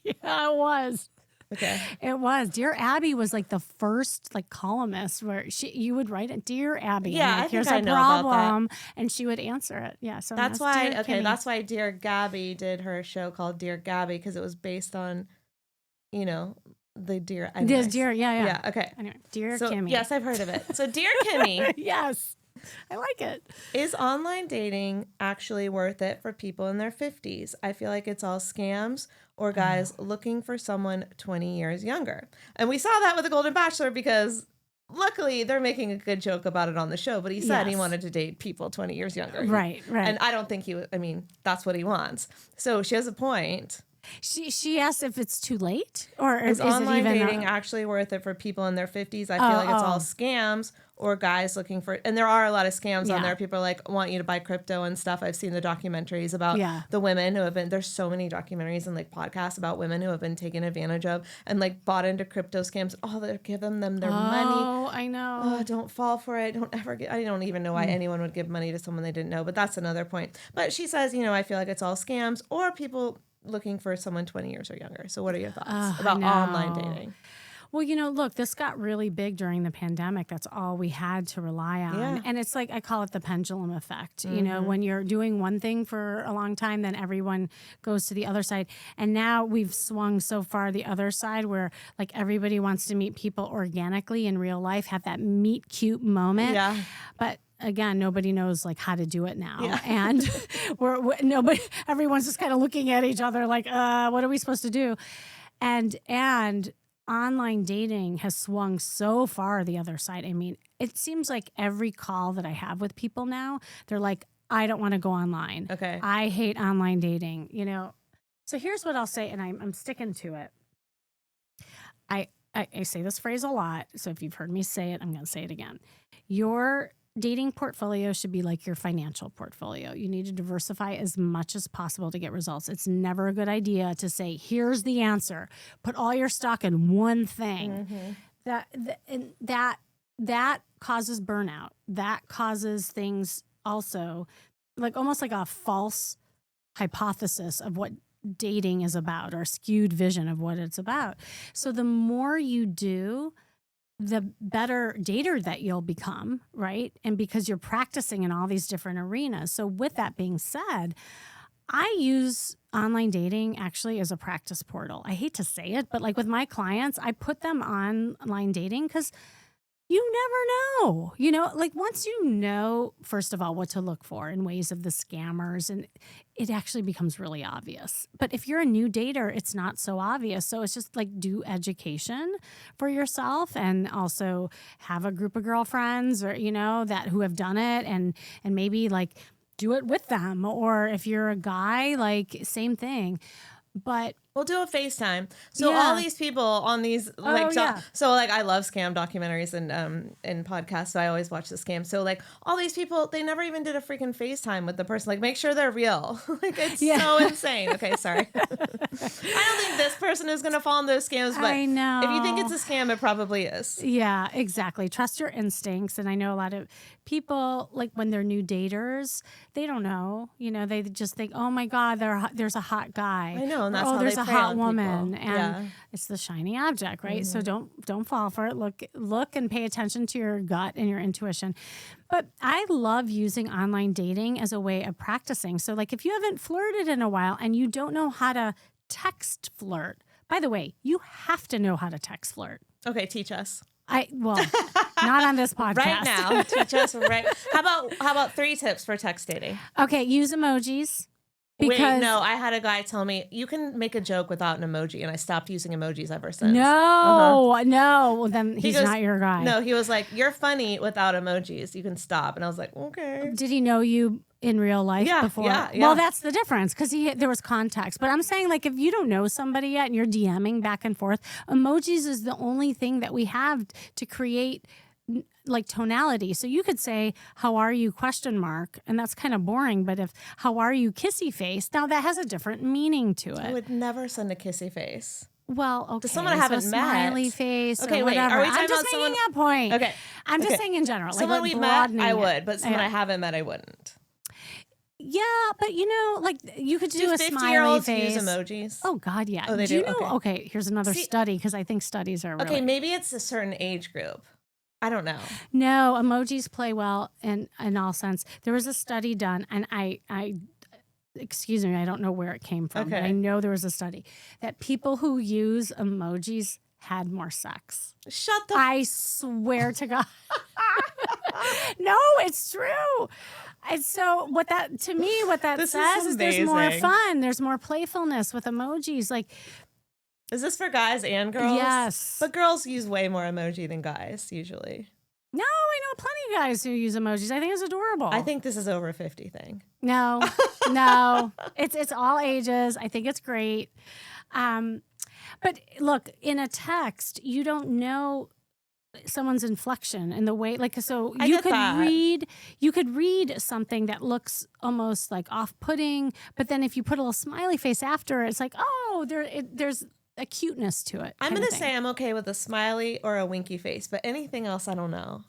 Yeah, it was. Okay. It was. Dear Abby was like the first like columnist where you would write it, Dear Abby. Yeah, like, I here's think I a know about problem, that. and she would answer it. Yeah, so that's why. Dear Okay, Kimmy. that's why Dear Gabby did her show called Dear Gabby because it was based on, you know, the deer. Yes, Dear. Yeah. Yeah. Okay. Anyway, Dear so, Kimmy. Yes, I've heard of it. So, Dear Kimmy. Yes, I like it. Is online dating actually worth it for people in their 50s? I feel like it's all scams or guys looking for someone 20 years younger. And we saw that with the Golden Bachelor because luckily they're making a good joke about it on the show, but he said he wanted to date people 20 years younger. Right. And I don't think that's what he wants. So she has a point. She asked if it's too late or is online dating actually worth it for people in their 50s? I feel like it's all scams or guys looking for, and there are a lot of scams on there. People are like, want you to buy crypto and stuff. I've seen the documentaries about the women who have been, there's so many documentaries and like podcasts about women who have been taken advantage of and like bought into crypto scams. Oh, they're giving them their money. Oh, I know. Oh, don't fall for it. Don't ever I don't even know why anyone would give money to someone they didn't know, but that's another point. But she says, I feel like it's all scams or people looking for someone 20 years or younger. So what are your thoughts about online dating? Well, look, this got really big during the pandemic. That's all we had to rely on. Yeah. And it's like, I call it the pendulum effect. Mm-hmm. When you're doing one thing for a long time, then everyone goes to the other side. And now we've swung so far the other side where like everybody wants to meet people organically in real life, have that meet cute moment. Yeah. But again, nobody knows like how to do it now. Yeah. And everyone's just kind of looking at each other like, what are we supposed to do? And online dating has swung so far the other side. I mean, it seems like every call that I have with people now, they're like, I don't want to go online. Okay. I hate online dating, you know. So here's what I'll say, and I'm sticking to it. I say this phrase a lot, so if you've heard me say it, I'm going to say it again. Your dating portfolio should be like your financial portfolio. You need to diversify as much as possible to get results. It's never a good idea to say, here's the answer. Put all your stock in one thing. That causes burnout. That causes things also, like almost like a false hypothesis of what dating is about, or a skewed vision of what it's about. So the more you do, the better dater that you'll become, right? And because you're practicing in all these different arenas. So with that being said, I use online dating actually as a practice portal. I hate to say it, but like with my clients, I put them on online dating because you never know, you know, like once you know, first of all, what to look for in ways of the scammers, and it actually becomes really obvious. But if you're a new dater, it's not so obvious. So it's just like do education for yourself, and also have a group of girlfriends, or, you know, that who have done it, and maybe like do it with them. Or if you're a guy, like same thing. But we'll do a FaceTime. So all these people on these so like I love scam documentaries and podcasts, so I always watch the scam. So like all these people, they never even did a freaking FaceTime with the person. Like make sure they're real. Like it's so insane. Okay, sorry. I don't think this person is gonna fall in those scams, but I know. if you think it's a scam, it probably is. Yeah, exactly. Trust your instincts. And I know a lot of people, like when they're new daters, they don't know. You know, they just think, oh my God, there's a hot guy. I know, and that's or, how there's they a prey hot on woman, people. and it's the shiny object, right? So don't fall for it. Look and pay attention to your gut and your intuition. But I love using online dating as a way of practicing. So like if you haven't flirted in a while and you don't know how to text flirt, by the way, you have to know how to text flirt. Okay, teach us. Not on this podcast. Right now. Teach us right. How about 3 tips for text dating? Okay, use emojis. Wait, no, I had a guy tell me you can make a joke without an emoji, and I stopped using emojis ever since. No. Well, then he goes, not your guy. No, he was like, you're funny without emojis. You can stop. And I was like, okay. Did he know you in real life before? Yeah. Well, that's the difference, because there was context. But I'm saying, like, if you don't know somebody yet and you're DMing back and forth, emojis is the only thing that we have to create like tonality. So you could say, how are you, ? And that's kind of boring. But if how are you, kissy face, now that has a different meaning to it. I would never send a kissy face. Well, okay. To someone I haven't met. Smiley face. Okay, or wait. whatever. Are we talking I'm just about making a point. Okay. I'm just saying in general. Someone like we've met, I would. It. But someone I haven't met, I wouldn't. Yeah, but you know, like you could do a smiley face. Use emojis? Oh God, yeah. Oh, they do. You do? know, okay, here's another study, because I think studies are really... Okay, maybe it's a certain age group. I don't know. No, emojis play well in all sense. There was a study done, and I excuse me, I don't know where it came from, but I know there was a study that people who use emojis had more sex. Shut the... I swear to God. No, it's true. And so what that says is there's more fun. There's more playfulness with emojis. Like, is this for guys and girls? Yes. But girls use way more emoji than guys usually. No, I know plenty of guys who use emojis. I think it's adorable. I think this is over 50 thing. No. It's all ages. I think it's great. But look, in a text, you don't know someone's inflection and the way, like, so you could read something that looks almost like off-putting, but then if you put a little smiley face after, it's like, oh, there's a cuteness to it. I'm going to say I'm okay with a smiley or a winky face, but anything else, I don't know.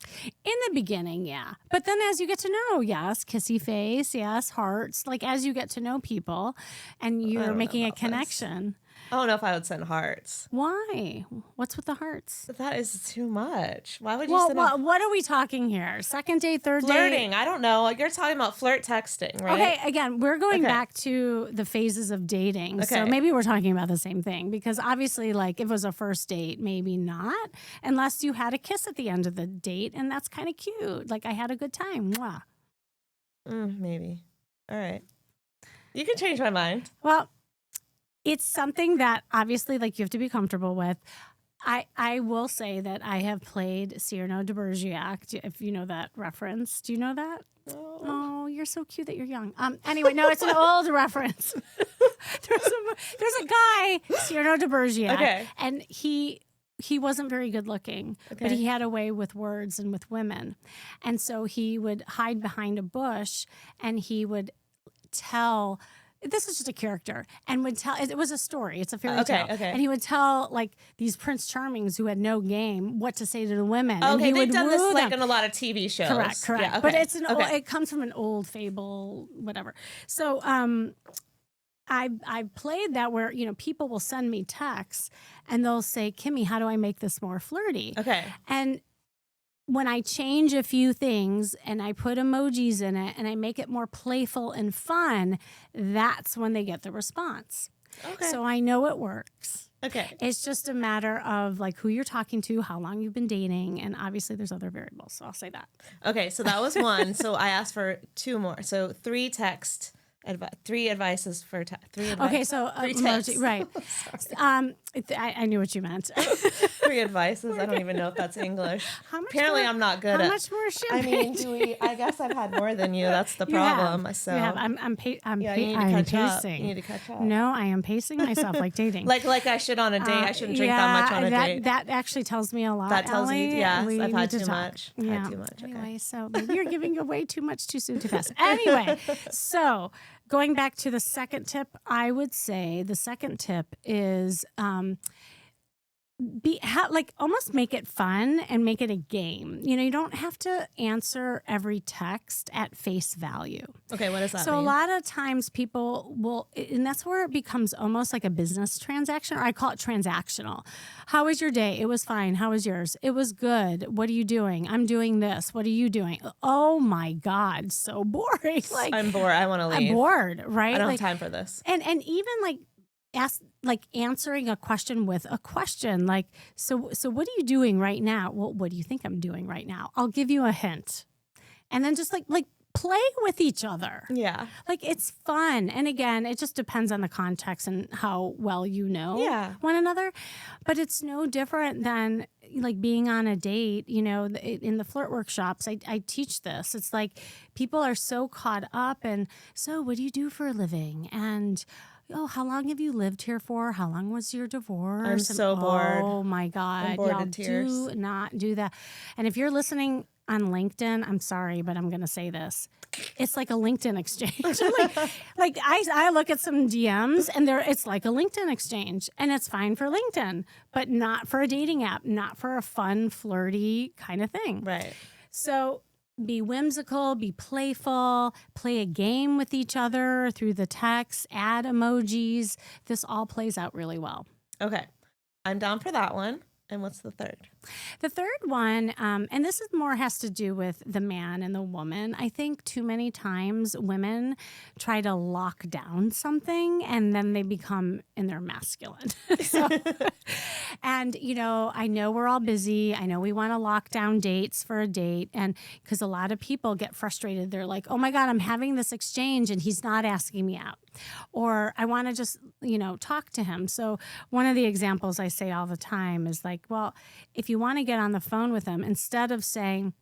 In the beginning, yeah. But then as you get to know, yes, kissy face, yes, hearts, like as you get to know people and you're making a connection. I don't know if I would send hearts. Why? What's with the hearts? That is too much. Why would you send what are we talking here? Second date, third date? Flirting. I don't know. You're talking about flirt texting, right? Okay, again, we're going back to the phases of dating. Okay. So maybe we're talking about the same thing, because obviously, like, if it was a first date, maybe not, unless you had a kiss at the end of the date, and that's kind of cute. Like, I had a good time. Mwah. Maybe. All right. You can change my mind. Well, it's something that obviously, like, you have to be comfortable with. I will say that I have played Cyrano de Bergerac, if you know that reference. Do you know that? No. Oh, you're so cute that you're young. Anyway, no, it's an old reference. There's a guy, Cyrano de Bergerac, and he wasn't very good looking, but he had a way with words and with women. And so he would hide behind a bush and he would tell, this is just a character, and would tell, it was a story, it's a fairy tale. And he would tell like these Prince Charmings who had no game what to say to the women. Okay, and he they've would done woo this them. like in a lot of TV shows. Correct. Yeah, But it's it comes from an old fable, whatever. So I played that where, people will send me texts and they'll say, Kimmy, how do I make this more flirty? Okay. And when I change a few things and I put emojis in it and I make it more playful and fun, that's when they get the response. Okay. So I know it works. Okay. It's just a matter of like who you're talking to, how long you've been dating, and obviously there's other variables. So I'll say that. Okay, so that was one. So I asked for 2 more. So 3 text. 3 advices for 3 advice. Okay, so emoji, right? I knew what you meant. 3 advices. I don't even know if that's English. Apparently, I'm not good at. How much more champagne? I mean, I guess I've had more than you. That's the problem. So you have. I'm pacing. You need to catch up. No, I am pacing myself like dating. like I should on a date. I shouldn't drink that much on a date. That actually tells me a lot. That tells Allie. me, yes, I've had too talk. much. Yeah. Had too much. Okay. Anyway, so maybe you're giving away too much too soon, too fast. Anyway, so going back to the second tip, I would say the second tip is almost make it fun and make it a game. You don't have to answer every text at face value. Okay, what does that mean? So a lot of times people will, and that's where it becomes almost like a business transaction, or I call it transactional. How was your day? It was fine. How was yours? It was good. What are you doing? I'm doing this. What are you doing? Oh my God, so boring. Like I'm bored. I want to leave. I'm bored, right? I don't have time for this. And even answering a question with a question, like, so what are you doing right now? Well, what do you think I'm doing right now? I'll give you a hint. And then just like play with each other. Yeah. Like it's fun. And again, it just depends on the context and how well you know one another. But it's no different than like being on a date, in the flirt workshops, I teach this. It's like people are so caught up and so what do you do for a living? And how long have you lived here for? How long was your divorce? I'm so bored. Oh my God. I'm bored Y'all to tears. do not do that. And if you're listening on LinkedIn, I'm sorry, but I'm going to say this. It's like a LinkedIn exchange. like I look at some DMs and it's like a LinkedIn exchange, and it's fine for LinkedIn, but not for a dating app, not for a fun, flirty kind of thing. Right. So be whimsical, be playful, play a game with each other through the text, add emojis. This all plays out really well. Okay. I'm down for that one. And what's the third? The third one, and this is more has to do with the man and the woman. I think too many times women try to lock down something and then they become in their masculine. And, I know we're all busy. I know we want to lock down dates for a date. And because a lot of people get frustrated. They're like, oh my God, I'm having this exchange and he's not asking me out. Or I want to just, talk to him. So one of the examples I say all the time is like, well, if you want to get on the phone with him, instead of saying,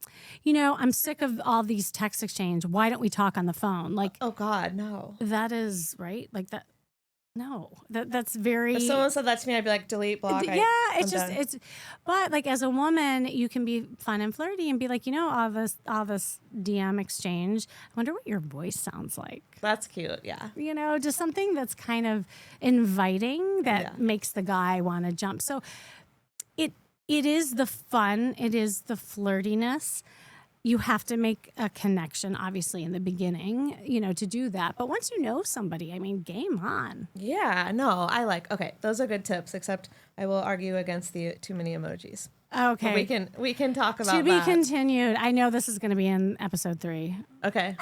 I'm sick of all these text exchange, why don't we talk on the phone? Like, oh God, no. That is right. Like that. No, that's very. If someone said that to me, I'd be like, delete, block. But like as a woman, you can be fun and flirty and be like, all this DM exchange. I wonder what your voice sounds like. That's cute. Yeah. Just something that's kind of inviting that makes the guy want to jump. So it is the fun. It is the flirtiness. You have to make a connection, obviously, in the beginning, to do that. But once you know somebody, game on. Yeah, no, okay, those are good tips, except I will argue against the too many emojis. Okay. But we can talk about that. To be continued. I know this is going to be in episode 3. Okay.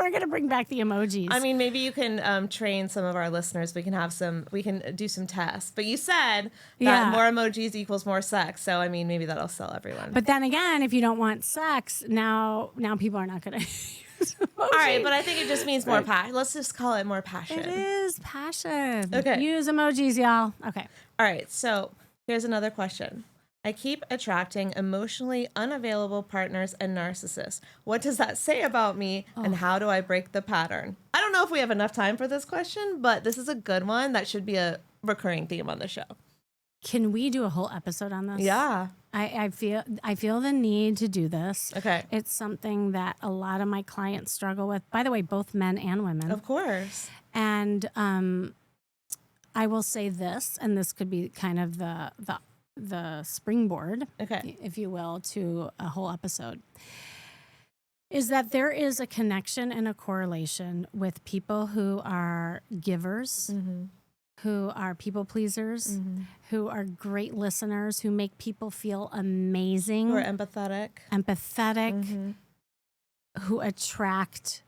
We're going to bring back the emojis. Maybe you can train some of our listeners. We can do some tests. But you said that more emojis equals more sex. So, maybe that'll sell everyone. But then again, if you don't want sex, now people are not going to use emojis. All right, but I think it just means more passion. Let's just call it more passion. It is passion. Okay. Use emojis, y'all. Okay. All right, so Here's another question. I keep attracting emotionally unavailable partners and narcissists. What does that say about me, and how do I break the pattern? I don't know if we have enough time for this question, but this is a good one that should be a recurring theme on the show. Can we do a whole episode on this? Yeah. I feel the need to do this. Okay. It's something that a lot of my clients struggle with. By the way, both men and women. Of course. And I will say this, and this could be kind of the springboard, okay, if you will, to a whole episode, is that there is a connection and a correlation with people who are givers, who are people pleasers, who are great listeners, who make people feel amazing. Who are empathetic. Who attract,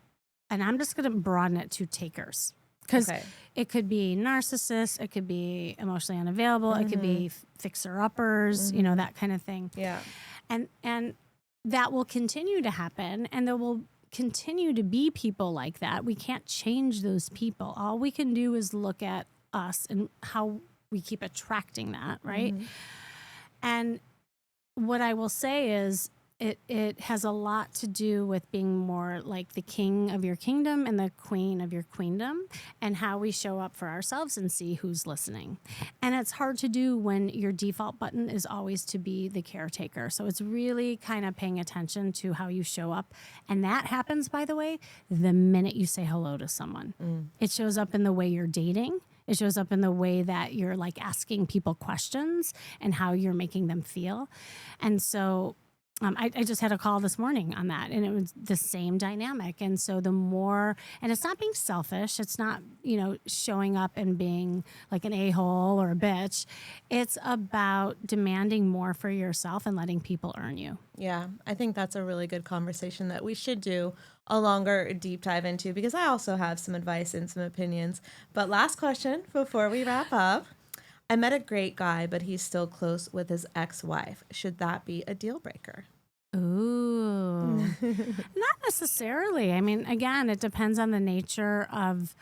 and I'm just going to broaden it to takers. Because it could be narcissists, it could be emotionally unavailable, it could be fixer-uppers, you know, that kind of thing. Yeah. And that will continue to happen, and there will continue to be people like that. We can't change those people. All we can do is look at us and how we keep attracting that, right? And what I will say is it has a lot to do with being more like the king of your kingdom and the queen of your queendom, and how we show up for ourselves and see who's listening. And it's hard to do when your default button is always to be the caretaker. So it's really kind of paying attention to how you show up. And that happens, by the way, the minute you say hello to someone. It shows up in the way you're dating. It shows up in the way that you're like asking people questions and how you're making them feel. And so I just had a call this morning on that, and it was the same dynamic. And so the more, and it's not being selfish, it's not, you know, showing up and being like an a-hole or a bitch. It's about demanding more for yourself and letting people earn you. Yeah, I think that's a really good conversation that we should do a longer deep dive into, because I also have some advice and some opinions. But last question before we wrap up. I met a great guy, but he's still close with his ex-wife. Should that be a deal breaker? Ooh, not necessarily. I mean, again, it depends on the nature of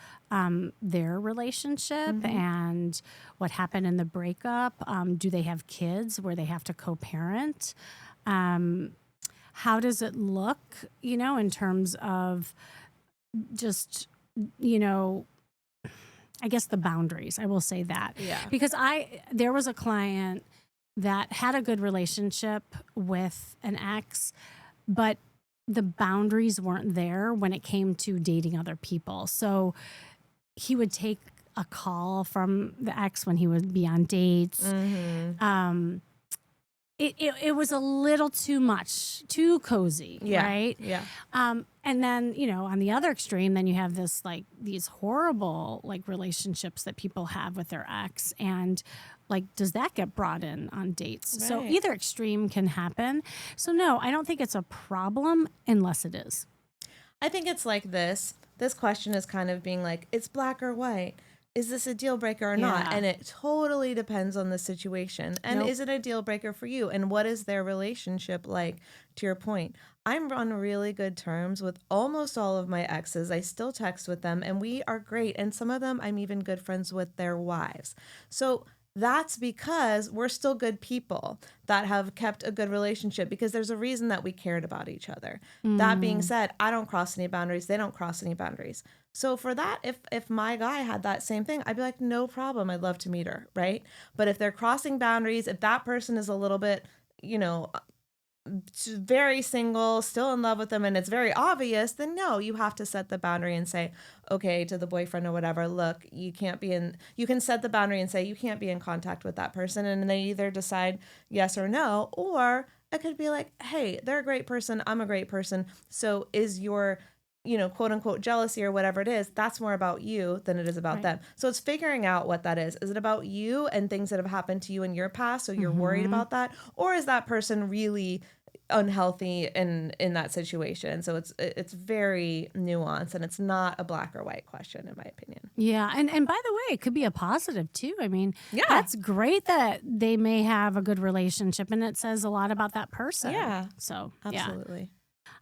their relationship and what happened in the breakup. Do they have kids where they have to co-parent? How does it look, you know, in terms of just, you know, I guess the boundaries, I will say that. Yeah. Because there was a client that had a good relationship with an ex, but the boundaries weren't there when it came to dating other people. So he would take a call from the ex when he would be on dates. It was a little too much, too cozy, right? Yeah. And then, you know, on the other extreme, then you have this like these horrible like relationships that people have with their ex, and like, does that get brought in on dates? Right. So either extreme can happen. So no, I don't think it's a problem unless it is. I think it's like this. This question is kind of being like, it's black or white. Is this a deal breaker or not? And it totally depends on the situation. And is it a deal breaker for you? And what is their relationship like? To your point, I'm on really good terms with almost all of my exes. I still text with them, and we are great. And some of them, I'm even good friends with their wives. So that's because we're still good people that have kept a good relationship, because there's a reason that we cared about each other. That being said, I don't cross any boundaries. They don't cross any boundaries. So for that, if my guy had that same thing, I'd be like, no problem. I'd love to meet her, right? But if they're crossing boundaries, if that person is a little bit, you know, very single, still in love with them, and it's very obvious, then no, you have to set the boundary and say, okay, to the boyfriend or whatever, look, you can set the boundary and say you can't be in contact with that person, and they either decide yes or no, or it could be like, hey, they're a great person, I'm a great person, so is your, you know, quote unquote jealousy or whatever it is, that's more about you than it is about them. So it's figuring out what that is. Is it about you and things that have happened to you in your past, so you're worried about that? Or is that person really unhealthy in that situation? So it's very nuanced, and it's not a black or white question, in my opinion. Yeah. And by the way, it could be a positive too. I mean, that's great that they may have a good relationship, and it says a lot about that person. Yeah. So absolutely.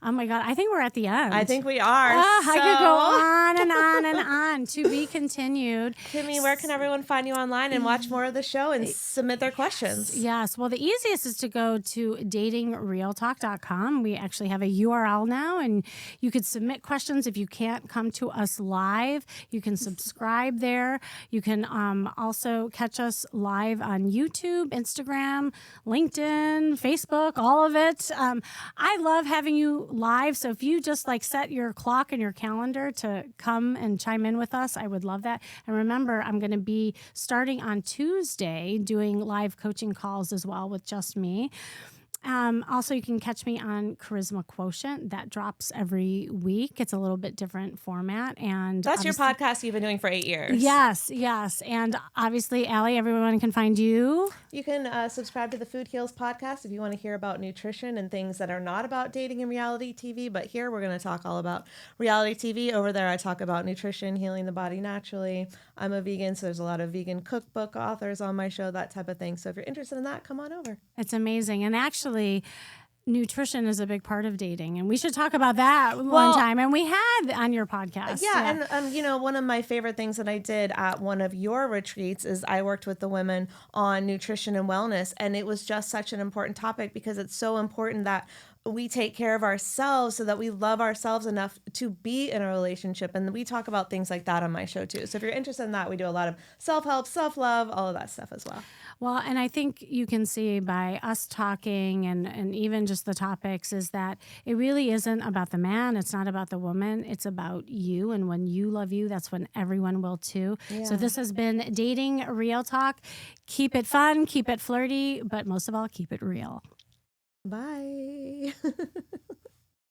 Oh my God, I think we're at the end. I think we are. I could go on and on and on. To be continued. Kimmy, where can everyone find you online and watch more of the show and submit their questions? Yes. Well, the easiest is to go to datingrealtalk.com. We actually have a URL now, and you could submit questions. If you can't come to us live, you can subscribe there. You can also catch us live on YouTube, Instagram, LinkedIn, Facebook, all of it. I love having you live. So if you just like set your clock and your calendar to come and chime in with us, I would love that. And remember, I'm going to be starting on Tuesday doing live coaching calls as well with just me. Also, you can catch me on Charisma Quotient. That drops every week. It's a little bit different format. And that's your podcast you've been doing for 8 years. Yes. And obviously, Allie, everyone can find you. You can subscribe to the Food Heals podcast if you want to hear about nutrition and things that are not about dating and reality TV. But here we're going to talk all about reality TV. Over there, I talk about nutrition, healing the body naturally. I'm a vegan, so there's a lot of vegan cookbook authors on my show, that type of thing. So if you're interested in that, come on over. It's amazing. And actually, nutrition is a big part of dating, and we should talk about that one time. And we had on your podcast. Yeah. And one of my favorite things that I did at one of your retreats is I worked with the women on nutrition and wellness, and it was just such an important topic because it's so important that we take care of ourselves so that we love ourselves enough to be in a relationship. And we talk about things like that on my show too. So if you're interested in that, we do a lot of self-help, self-love, all of that stuff as well. Well, and I think you can see by us talking and even just the topics is that it really isn't about the man. It's not about the woman. It's about you. And when you love you, that's when everyone will too. Yeah. So this has been Dating Real Talk. Keep it fun, keep it flirty, but most of all, keep it real. Bye.